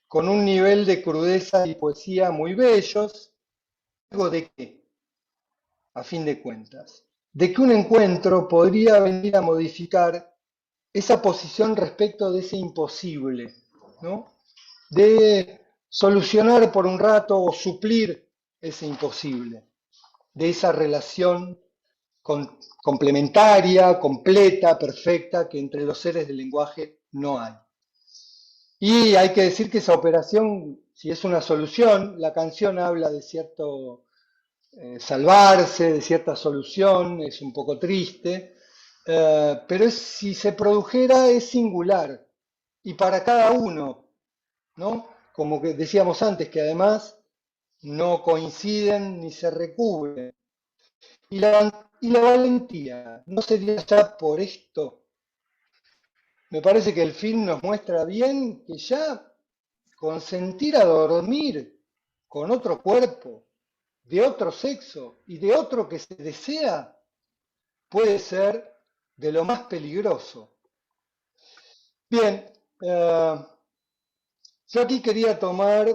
Speaker 2: con un nivel de crudeza y poesía muy bellos. ¿Algo de qué? A fin de cuentas. De que un encuentro podría venir a modificar esa posición respecto de ese imposible, ¿no? De solucionar por un rato o suplir ese imposible, de esa relación complementaria, completa, perfecta, que entre los seres del lenguaje no hay. Y hay que decir que esa operación, si es una solución, la canción habla de cierto salvarse, de cierta solución, es un poco triste, pero si se produjera es singular y para cada uno, ¿no? Como que decíamos antes, que además no coinciden ni se recubren. Y la valentía, ¿no sería ya por esto? Me parece que el film nos muestra bien que ya consentir a dormir con otro cuerpo, de otro sexo y de otro que se desea, puede ser de lo más peligroso. Bien, yo aquí quería tomar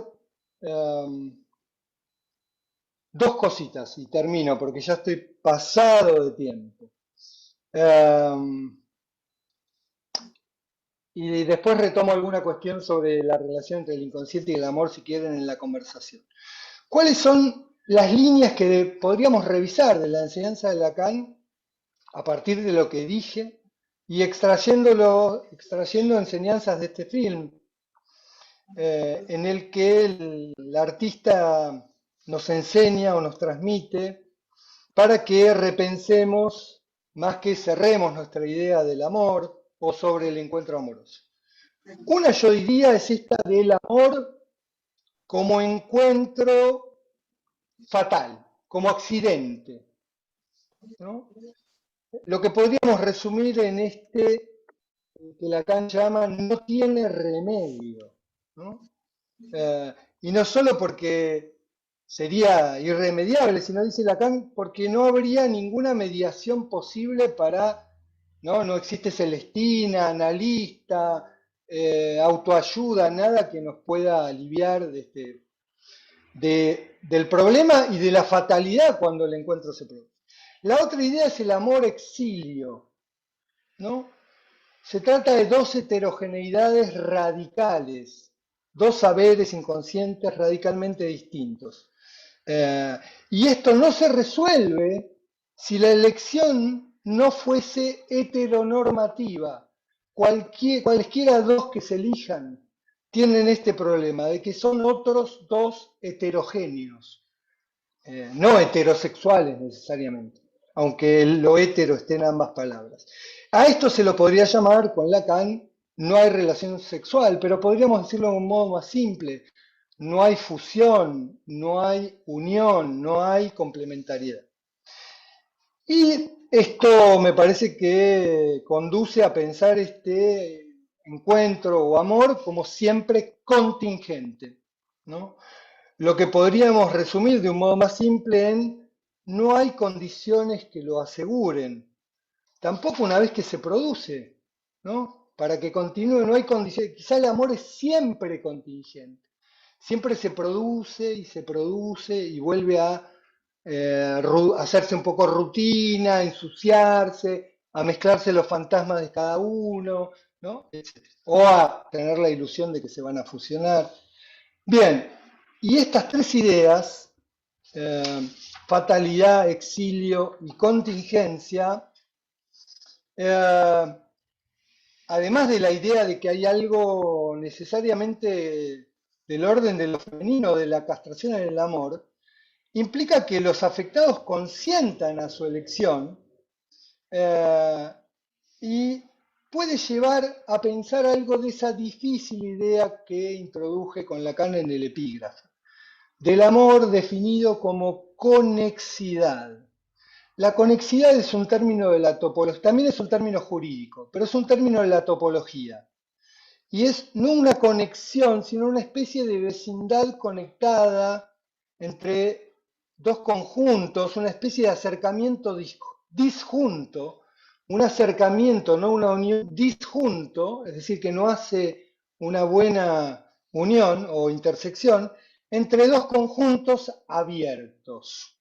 Speaker 2: dos cositas y termino porque ya estoy pasado de tiempo. Y después retomo alguna cuestión sobre la relación entre el inconsciente y el amor, si quieren, en la conversación. ¿Cuáles son las líneas que podríamos revisar de la enseñanza de Lacan a partir de lo que dije y extrayendo enseñanzas de este film, en el que el artista nos enseña o nos transmite para que repensemos más que cerremos nuestra idea del amor o sobre el encuentro amoroso? Una, yo diría, es esta del amor como encuentro fatal, como accidente, ¿no? Lo que podríamos resumir en este que Lacan llama no tiene remedio, ¿no? Y no solo porque sería irremediable, si no dice Lacan, porque no habría ninguna mediación posible para, no existe Celestina, analista, autoayuda, nada que nos pueda aliviar del problema y de la fatalidad cuando el encuentro se produce. La otra idea es el amor exilio, ¿no? Se trata de dos heterogeneidades radicales, dos saberes inconscientes radicalmente distintos. Y esto no se resuelve si la elección no fuese heteronormativa. Cualesquiera dos que se elijan tienen este problema de que son otros dos heterogéneos, no heterosexuales necesariamente, aunque lo hetero esté en ambas palabras. A esto se lo podría llamar, con Lacan, no hay relación sexual, pero podríamos decirlo de un modo más simple. No hay fusión, no hay unión, no hay complementariedad. Y esto me parece que conduce a pensar este encuentro o amor como siempre contingente, ¿no? Lo que podríamos resumir de un modo más simple en no hay condiciones que lo aseguren, tampoco una vez que se produce, ¿no? Para que continúe no hay condiciones, quizá el amor es siempre contingente, siempre se produce y vuelve a hacerse un poco rutina, a ensuciarse, a mezclarse los fantasmas de cada uno, ¿no? O a tener la ilusión de que se van a fusionar. Bien, y estas tres ideas, fatalidad, exilio y contingencia, eh, además de la idea de que hay algo necesariamente del orden de lo femenino, de la castración en el amor, implica que los afectados consientan a su elección, eh, y puede llevar a pensar algo de esa difícil idea que introduje con Lacan en el epígrafe, del amor definido como conexidad. La conexidad es un término de la topología, también es un término jurídico, pero es un término de la topología. Y es no una conexión, sino una especie de vecindad conectada entre dos conjuntos, una especie de acercamiento disjunto, un acercamiento, no una unión disjunto, es decir, que no hace una buena unión o intersección entre dos conjuntos abiertos.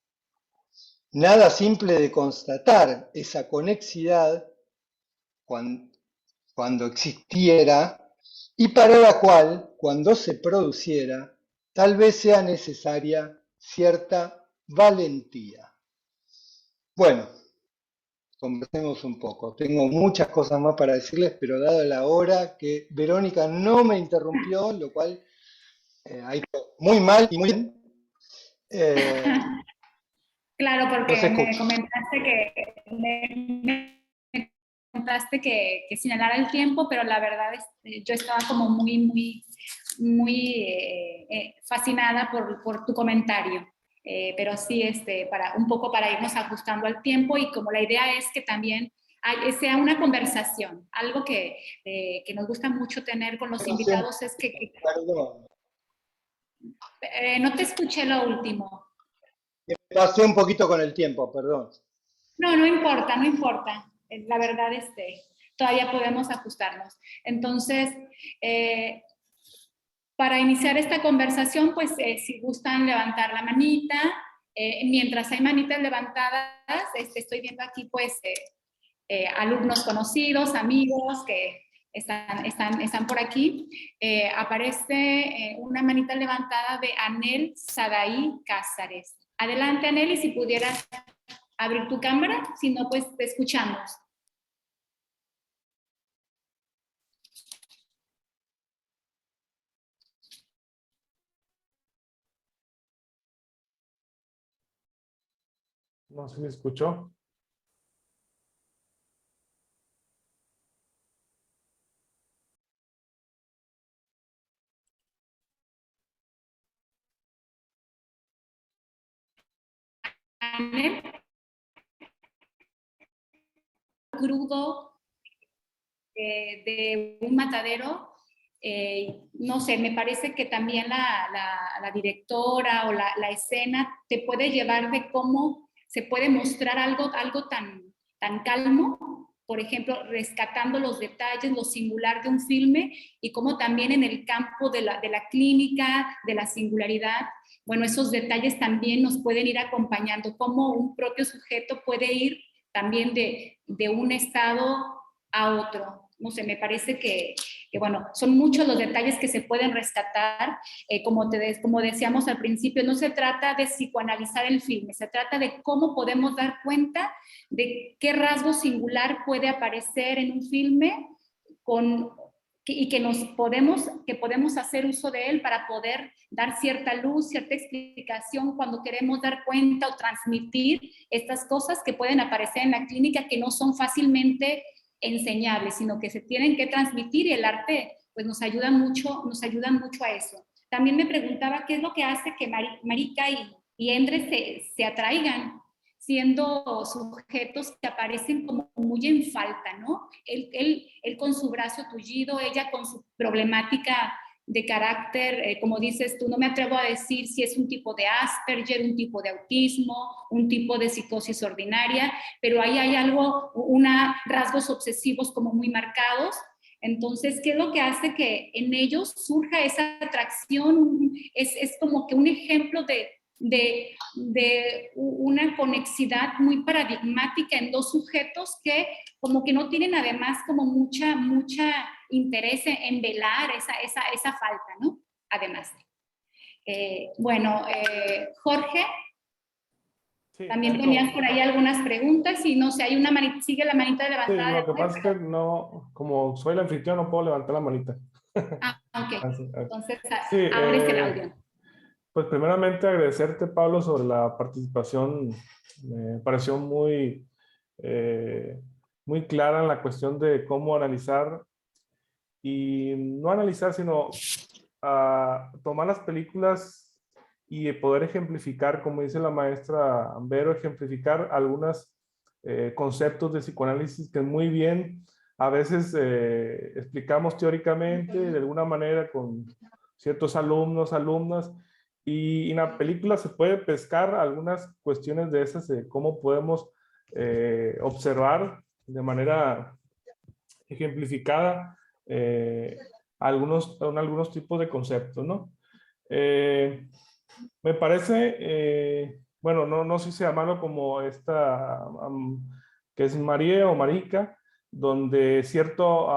Speaker 2: Nada simple de constatar esa conexidad cuando existiera y para la cual, cuando se produciera, tal vez sea necesaria cierta valentía. Bueno, conversemos un poco. Tengo muchas cosas más para decirles, pero dada la hora que Verónica no me interrumpió, lo cual ha ido muy mal y muy bien,
Speaker 3: Claro,
Speaker 2: los
Speaker 3: porque me
Speaker 2: escucho.
Speaker 3: comentaste que señalara el tiempo, pero la verdad es yo estaba como muy fascinada por tu comentario. Pero sí, un poco para irnos ajustando al tiempo y como la idea es que también sea una conversación. Algo que nos gusta mucho tener con los invitados es
Speaker 2: Perdón,
Speaker 3: no te escuché lo último.
Speaker 2: me pasé un poquito con el tiempo, perdón.
Speaker 3: No, no importa, no importa. La verdad, todavía podemos ajustarnos. Entonces, para iniciar esta conversación, pues si gustan levantar la manita, mientras hay manitas levantadas, estoy viendo aquí pues alumnos conocidos, amigos que están por aquí. Aparece una manita levantada de Anel Sadaí Cázares. Adelante, Anel, y si pudieras abrir tu cámara, si no, pues te escuchamos.
Speaker 4: No se me escuchó.
Speaker 3: Anel, crudo de un matadero no sé, me parece que también la directora o la escena te puede llevar de cómo se puede mostrar algo tan calmo, por ejemplo, rescatando los detalles, lo singular de un filme, y cómo también en el campo de la clínica, de la singularidad, bueno, esos detalles también nos pueden ir acompañando, cómo un propio sujeto puede ir también de un estado a otro. No sé, me parece que bueno, son muchos los detalles que se pueden rescatar. Como decíamos al principio, no se trata de psicoanalizar el filme, se trata de cómo podemos dar cuenta de qué rasgo singular puede aparecer en un filme y que podemos hacer uso de él para poder dar cierta luz, cierta explicación cuando queremos dar cuenta o transmitir estas cosas que pueden aparecer en la clínica, que no son fácilmente enseñables, sino que se tienen que transmitir, y el arte pues nos ayuda mucho a eso. También me preguntaba qué es lo que hace que Marika y Endre se atraigan, siendo sujetos que aparecen como muy en falta, ¿no? Él con su brazo tullido, ella con su problemática de carácter, como dices tú, no me atrevo a decir si es un tipo de Asperger, un tipo de autismo, un tipo de psicosis ordinaria, pero ahí hay rasgos obsesivos como muy marcados. Entonces, ¿qué es lo que hace que en ellos surja esa atracción? Es como que un ejemplo de una conexidad muy paradigmática en dos sujetos que como que no tienen además como mucha interés en velar esa falta, ¿no? Además. Bueno, Jorge,
Speaker 4: Sí,
Speaker 3: también tenías por ahí algunas preguntas y no sé, hay sigue la manita
Speaker 4: sí,
Speaker 3: levantada.
Speaker 4: lo que pasa es que no, como soy el anfitrión, no puedo levantar la manita.
Speaker 3: Ok.
Speaker 4: Así,
Speaker 3: Entonces,
Speaker 4: sí,
Speaker 3: abres el audio.
Speaker 4: pues primeramente agradecerte, Pablo, sobre la participación. Me pareció muy clara en la cuestión de cómo analizar, y no analizar, sino tomar las películas y poder ejemplificar, como dice la maestra Ambero, ejemplificar algunos conceptos de psicoanálisis que muy bien a veces explicamos teóricamente de alguna manera con ciertos alumnos, alumnas, y en la película se puede pescar algunas cuestiones de esas, de cómo podemos observar de manera ejemplificada algunos tipos de conceptos, ¿no? Me parece, bueno, no sé si llamarlo como esta, que es María o Marica, donde cierto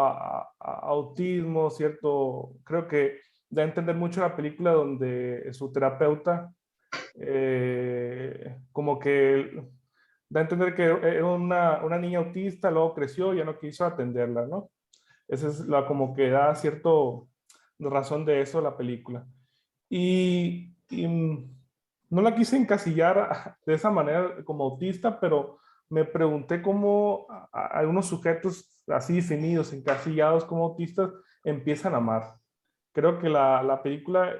Speaker 4: autismo, creo que da a entender mucho la película, donde su terapeuta como que da a entender que era una niña autista, luego creció y ya no quiso atenderla, ¿no? Esa es como que da cierto razón de eso la película. Y no la quise encasillar de esa manera como autista, pero me pregunté cómo algunos sujetos así definidos, encasillados como autistas, empiezan a amar. Creo que la película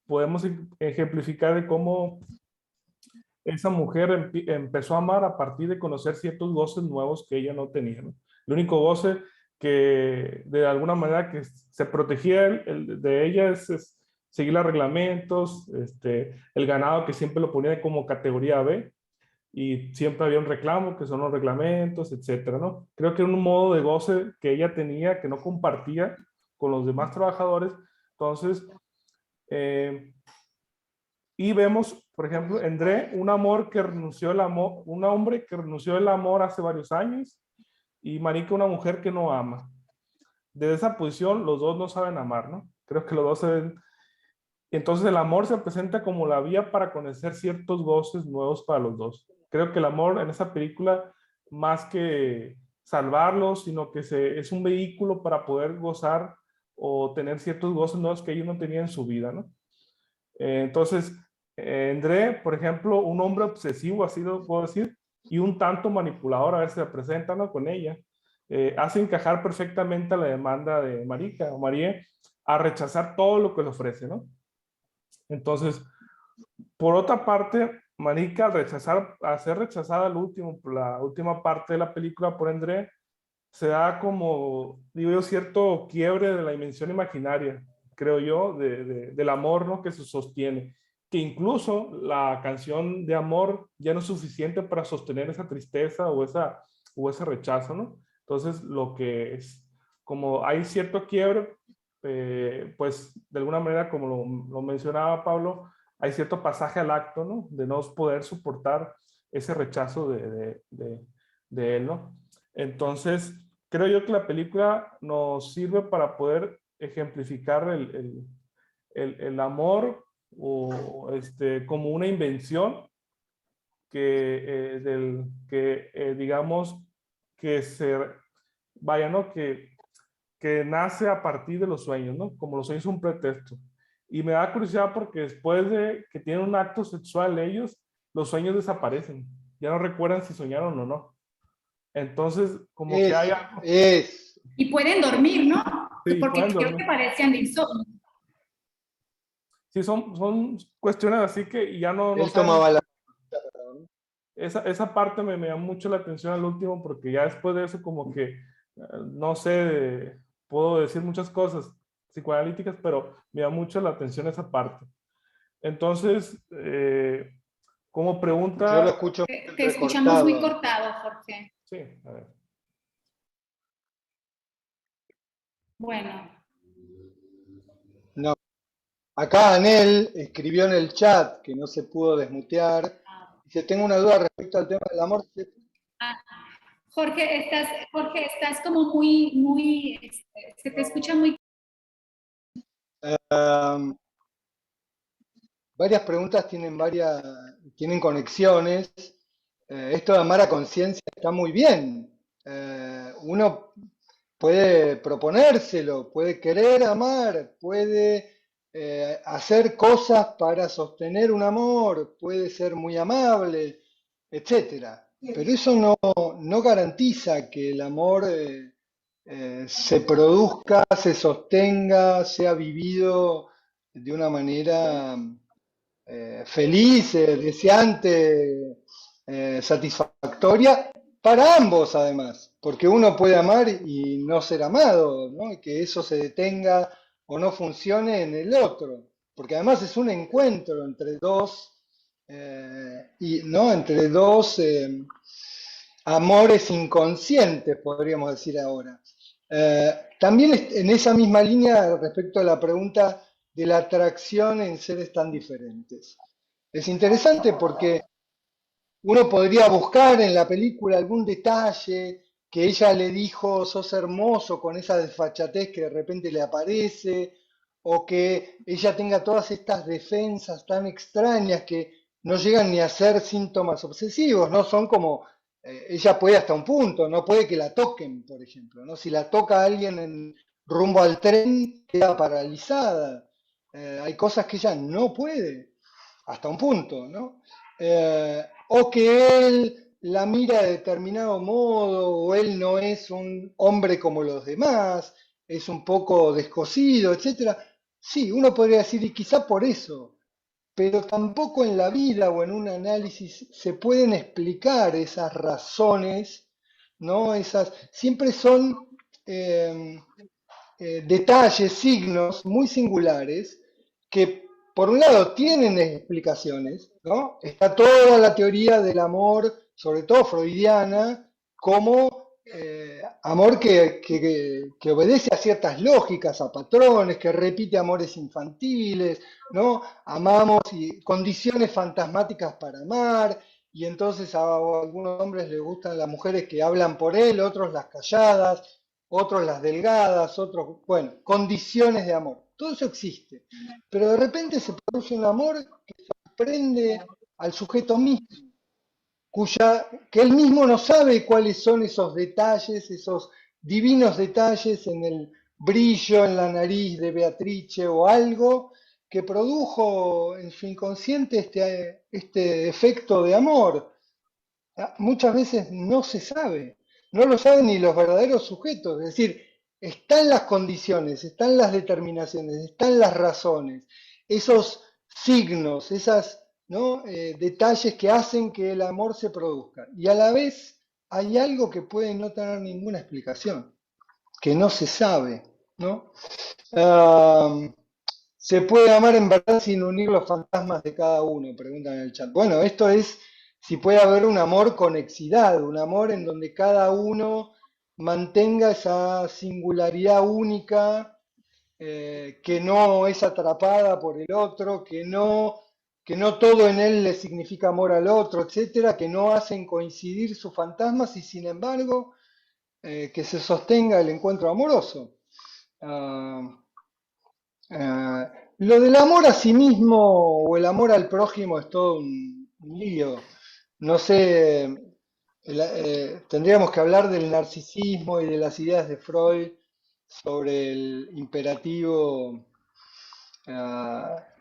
Speaker 4: podemos ejemplificar de cómo esa mujer empezó a amar a partir de conocer ciertos goces nuevos que ella no tenía, ¿no? El único goce que de alguna manera que se protegía de ella es seguir los reglamentos, el ganado que siempre lo ponía como categoría B, y siempre había un reclamo que son los reglamentos, etcétera, ¿no? Creo que era un modo de goce que ella tenía que no compartía con los demás trabajadores. Entonces, y vemos, por ejemplo, en Dre, un hombre que renunció al amor hace varios años, y Marika, una mujer que no ama. Desde esa posición, los dos no saben amar, ¿no? Creo que los dos se ven. Entonces el amor se presenta como la vía para conocer ciertos goces nuevos para los dos. Creo que el amor en esa película, más que salvarlos, sino que es un vehículo para poder gozar o tener ciertos goces nuevos que ellos no tenían en su vida, ¿no? Entonces, André, por ejemplo, un hombre obsesivo, así lo puedo decir, y un tanto manipulador, a ver si se presenta, ¿no?, con ella, hace encajar perfectamente a la demanda de Marika o María a rechazar todo lo que le ofrece, ¿no? Entonces, por otra parte, Marika, al ser rechazada la última parte de la película por André, se da como, digo yo, cierto quiebre de la dimensión imaginaria, creo yo, del amor, ¿no? Que se sostiene. Que incluso la canción de amor ya no es suficiente para sostener esa tristeza o ese rechazo, ¿no? Entonces, lo que es, como hay cierto quiebre, pues de alguna manera, como lo mencionaba Pablo, hay cierto pasaje al acto, ¿no? De no poder soportar ese rechazo de él, ¿no? Entonces, creo yo que la película nos sirve para poder ejemplificar el amor o como una invención que digamos, que se vaya, ¿no? Que nace a partir de los sueños, ¿no? Como los sueños son un pretexto. Y me da curiosidad porque después de que tienen un acto sexual ellos, los sueños desaparecen. Ya no recuerdan si soñaron o no. Entonces, como que hay
Speaker 2: Eso,
Speaker 4: algo.
Speaker 2: es.
Speaker 3: Y pueden dormir, ¿no?
Speaker 4: Sí,
Speaker 3: Porque
Speaker 4: pueden
Speaker 3: creo
Speaker 4: dormir.
Speaker 3: que parecían de insomnio.
Speaker 4: Sí, son cuestiones así que ya no
Speaker 2: Él
Speaker 4: saben.
Speaker 2: tomaba la...
Speaker 4: Esa parte me llama mucho la atención al último porque ya después de eso como que, no sé, puedo decir muchas cosas psicoanalíticas, pero me llama mucho la atención esa parte. Entonces, como
Speaker 2: Yo lo
Speaker 4: pregunta,
Speaker 2: escucho
Speaker 3: Te escuchamos muy
Speaker 2: recortado.
Speaker 3: cortado, Jorge.
Speaker 4: sí, a ver.
Speaker 3: Bueno,
Speaker 2: No. Acá Anel escribió en el chat que no se pudo desmutear. Dice, tengo una duda respecto al tema del amor.
Speaker 3: Jorge, estás como muy, se te escucha muy.
Speaker 2: Um, varias preguntas tienen conexiones. Esto de amar a conciencia está muy bien. Uno puede proponérselo, puede querer amar, puede hacer cosas para sostener un amor, puede ser muy amable, etcétera. Pero eso no garantiza que el amor se produzca, se sostenga, sea vivido de una manera feliz, deseante, satisfactoria para ambos además, porque uno puede amar y no ser amado, ¿no? Y que eso se detenga o no funcione en el otro, porque además es un encuentro entre dos, y, ¿no? Entre dos amores inconscientes, podríamos decir ahora. También en esa misma línea respecto a la pregunta de la atracción en seres tan diferentes. Es interesante porque uno podría buscar en la película algún detalle que ella le dijo, sos hermoso, con esa desfachatez que de repente le aparece, o que ella tenga todas estas defensas tan extrañas que no llegan ni a ser síntomas obsesivos, ¿no? Son como, ella puede hasta un punto, no puede que la toquen, por ejemplo, ¿no? Si la toca alguien en rumbo al tren, queda paralizada. Hay cosas que ella no puede, hasta un punto, ¿no? O que él la mira de determinado modo, o él no es un hombre como los demás, es un poco descosido, etcétera. Sí, uno podría decir, y quizá por eso, pero tampoco en la vida o en un análisis se pueden explicar esas razones, ¿no? Siempre son eh, detalles, signos muy singulares que por un lado tienen explicaciones, ¿no? Está toda la teoría del amor, sobre todo freudiana, como amor que obedece a ciertas lógicas, a patrones, que repite amores infantiles, ¿no? Amamos y condiciones fantasmáticas para amar, y entonces a algunos hombres les gustan las mujeres que hablan por él, otros las calladas, otros las delgadas, otros, bueno, condiciones de amor. Todo eso existe. Pero de repente se produce un amor que sorprende al sujeto mismo, que él mismo no sabe cuáles son esos detalles, esos divinos detalles en el brillo en la nariz de Beatrice o algo que produjo en su inconsciente este efecto de amor. Muchas veces no se sabe, no lo saben ni los verdaderos sujetos, es decir, están las condiciones, están las determinaciones, están las razones, esos signos, esos, ¿no? Detalles que hacen que el amor se produzca. Y a la vez hay algo que puede no tener ninguna explicación, que no se sabe, ¿no? Ah, ¿Se puede amar en verdad sin unir los fantasmas de cada uno? Preguntan en el chat. Bueno, esto es si puede haber un amor con exidad, un amor en donde cada uno mantenga esa singularidad única, que no es atrapada por el otro, que no todo en él le significa amor al otro, etcétera, que no hacen coincidir sus fantasmas y sin embargo que se sostenga el encuentro amoroso. Ah, lo del amor a sí mismo o el amor al prójimo es todo un lío. No sé, tendríamos que hablar del narcisismo y de las ideas de Freud sobre el imperativo.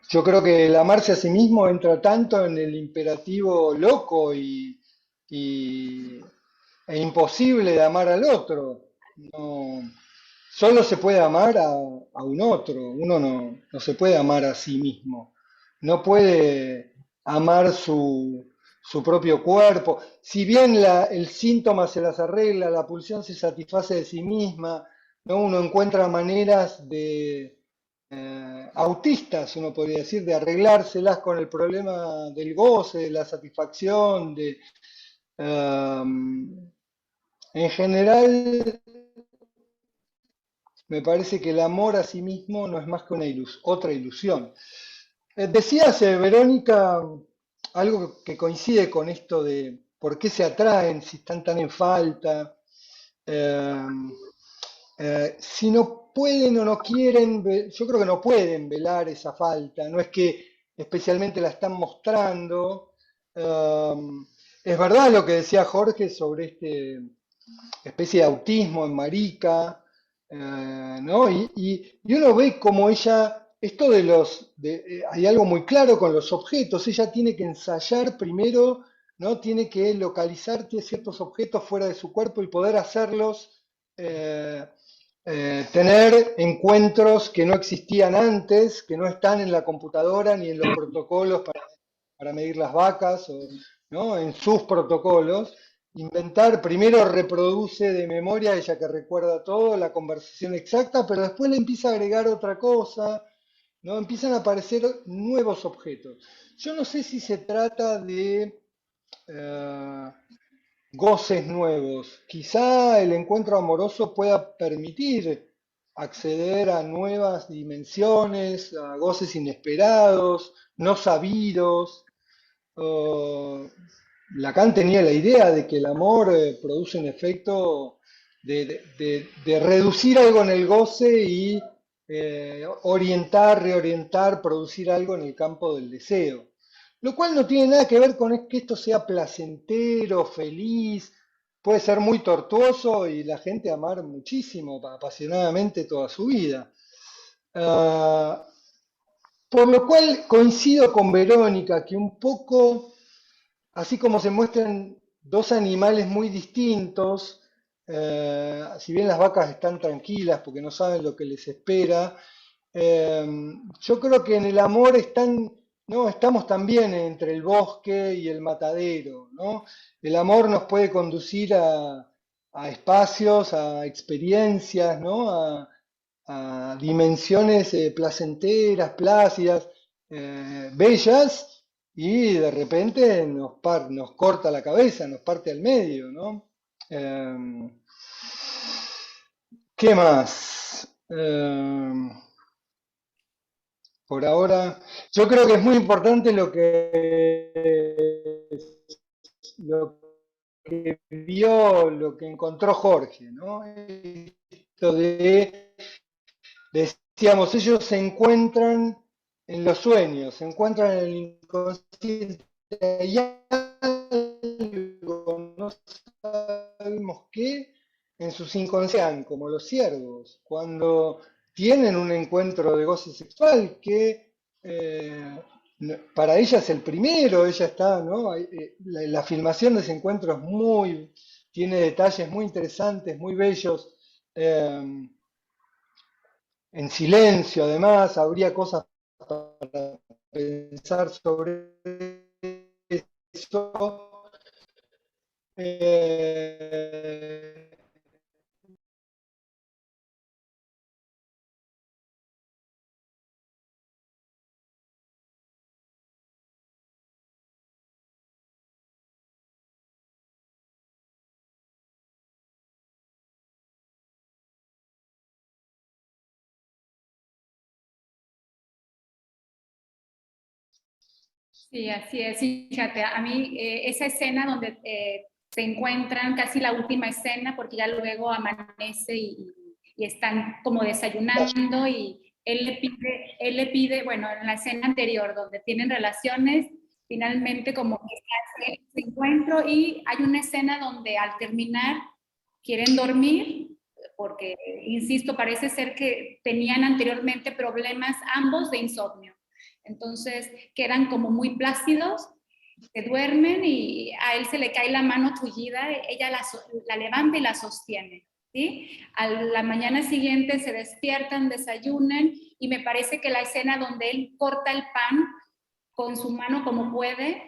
Speaker 2: Yo creo que el amarse a sí mismo entra tanto en el imperativo loco y- e imposible de amar al otro. No, solo se puede amar a un otro, uno no se puede amar a sí mismo, no puede amar su propio cuerpo. Si bien el síntoma se las arregla, la pulsión se satisface de sí misma, ¿no? Uno encuentra maneras autistas, uno podría decir, de arreglárselas con el problema del goce, de la satisfacción, en general, me parece que el amor a sí mismo no es más que otra ilusión. Decías, Verónica, algo que coincide con esto de por qué se atraen, si están tan en falta, eh, si no pueden o no quieren, yo creo que no pueden velar esa falta, no es que especialmente la están mostrando. eh, es verdad lo que decía Jorge sobre este especie de autismo en Marica, ¿no? Y uno ve como ella, esto hay algo muy claro con los objetos, ella tiene que ensayar primero, ¿no? Tiene que localizar ciertos objetos fuera de su cuerpo y poder hacerlos, eh, tener encuentros que no existían antes, que no están en la computadora ni en los protocolos para medir las vacas, ¿no? En sus protocolos. Inventar, primero reproduce de memoria, ella que recuerda todo, la conversación exacta, pero después le empieza a agregar otra cosa, ¿no? Empiezan a aparecer nuevos objetos. Yo no sé si se trata de eh, goces nuevos. Quizá el encuentro amoroso pueda permitir acceder a nuevas dimensiones, a goces inesperados, no sabidos. Oh, Lacan tenía la idea de que el amor produce un efecto de reducir algo en el goce y orientar, reorientar, producir algo en el campo del deseo. Lo cual no tiene nada que ver con que esto sea placentero, feliz, puede ser muy tortuoso y la gente amar muchísimo, apasionadamente toda su vida. Ah, por lo cual coincido con Verónica que un poco, así como se muestran dos animales muy distintos, si bien las vacas están tranquilas porque no saben lo que les espera, eh, yo creo que en el amor ¿no? Estamos también entre el bosque y el matadero, ¿no? El amor nos puede conducir a espacios, a experiencias, ¿no? A dimensiones placenteras, plácidas, bellas, y de repente nos corta la cabeza, nos parte al medio, ¿no? ¿Qué más? Por ahora, yo creo que es muy importante lo que vio, lo que encontró Jorge, ¿no? Esto decíamos, ellos se encuentran en los sueños, se encuentran en el inconsciente, hay algo, no sabemos qué, en sus inconscientes, como los ciervos, cuando tienen un encuentro de goce sexual que para ella es el primero, ella está, ¿no? La filmación de ese encuentro tiene detalles muy interesantes, muy bellos. eh, en silencio, además, habría cosas para pensar sobre eso. Eh,
Speaker 3: Sí, así es. Fíjate, a mí esa escena donde se encuentran, casi la última escena, porque ya luego amanece y están como desayunando y él le pide, bueno, en la escena anterior donde tienen relaciones, finalmente como que se hace ese encuentro y hay una escena donde al terminar quieren dormir, porque, insisto, parece ser que tenían anteriormente problemas ambos de insomnio. Entonces quedan como muy plácidos, se duermen y a él se le cae la mano tullida, ella la levanta y la sostiene. ¿Sí? A la mañana siguiente se despiertan, desayunan y me parece que la escena donde él corta el pan con su mano como puede,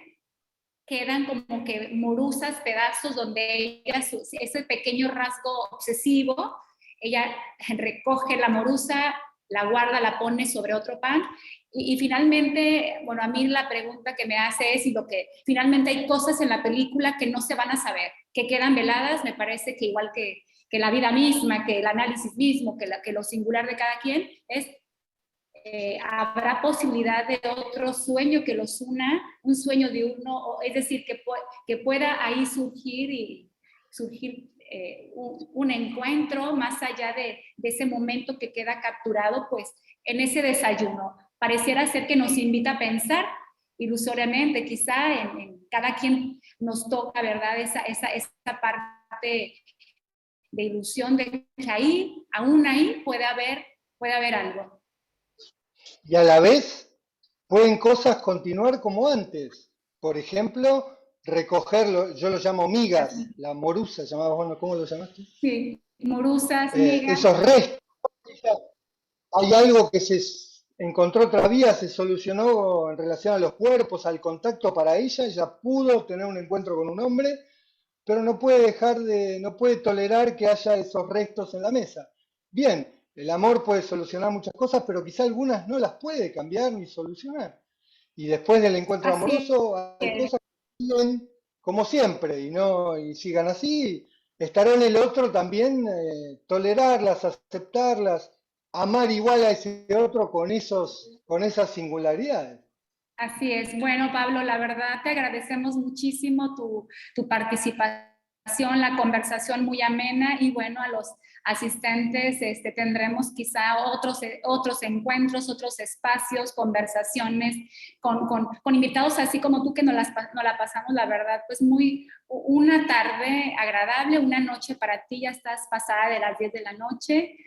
Speaker 3: quedan como que morusas, pedazos donde ella, ese pequeño rasgo obsesivo, ella recoge la morusa, la guarda, la pone sobre otro pan y finalmente, bueno, a mí la pregunta que me hace es si lo que finalmente hay cosas en la película que no se van a saber, que quedan veladas, me parece que igual que la vida misma, que el análisis mismo, que lo singular de cada quien, es habrá posibilidad de otro sueño que los una, un sueño de uno, es decir, que pueda ahí surgir un encuentro más allá de ese momento que queda capturado, pues en ese desayuno. Pareciera ser que nos invita a pensar ilusoriamente, quizá en cada quien nos toca, ¿verdad? Esa parte de ilusión de que ahí, aún ahí puede haber algo.
Speaker 2: y a la vez pueden cosas continuar como antes. Por ejemplo, recogerlo, yo lo llamo migas, la morusa, llamabas, bueno, ¿cómo lo llamaste?
Speaker 3: Sí, morusas, migas.
Speaker 2: Esos restos. Hay algo que se encontró otra vía, se solucionó en relación a los cuerpos, al contacto para ella pudo tener un encuentro con un hombre, pero no puede no puede tolerar que haya esos restos en la mesa. Bien, el amor puede solucionar muchas cosas, pero quizá algunas no las puede cambiar ni solucionar. Y después del encuentro
Speaker 3: Así
Speaker 2: amoroso hay
Speaker 3: es,
Speaker 2: cosas que siguen como siempre y sigan así. Estará en el otro también tolerarlas, aceptarlas, amar igual a ese otro con esas singularidades.
Speaker 3: así es. Bueno, Pablo, la verdad te agradecemos muchísimo tu participación, la conversación muy amena y bueno, a los asistentes tendremos quizá otros encuentros, otros espacios, conversaciones con invitados así como tú que nos la pasamos, la verdad, pues una tarde agradable, una noche para ti, ya estás pasada de las 10 de la noche.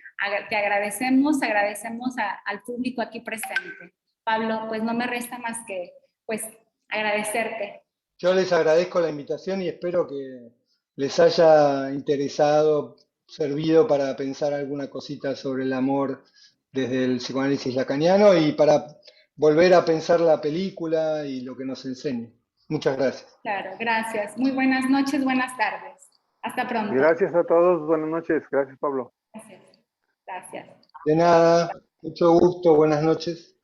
Speaker 3: Te agradecemos, al público aquí presente. Pablo, pues no me resta más que pues agradecerte.
Speaker 2: Yo les agradezco la invitación y espero que les haya interesado, servido para pensar alguna cosita sobre el amor desde el psicoanálisis lacaniano y para volver a pensar la película y lo que nos enseña. Muchas gracias.
Speaker 3: Claro, gracias. Muy buenas noches, buenas tardes. Hasta pronto.
Speaker 5: Gracias a todos, buenas noches. Gracias, Pablo.
Speaker 3: Gracias. Gracias.
Speaker 2: De nada, mucho gusto, buenas noches.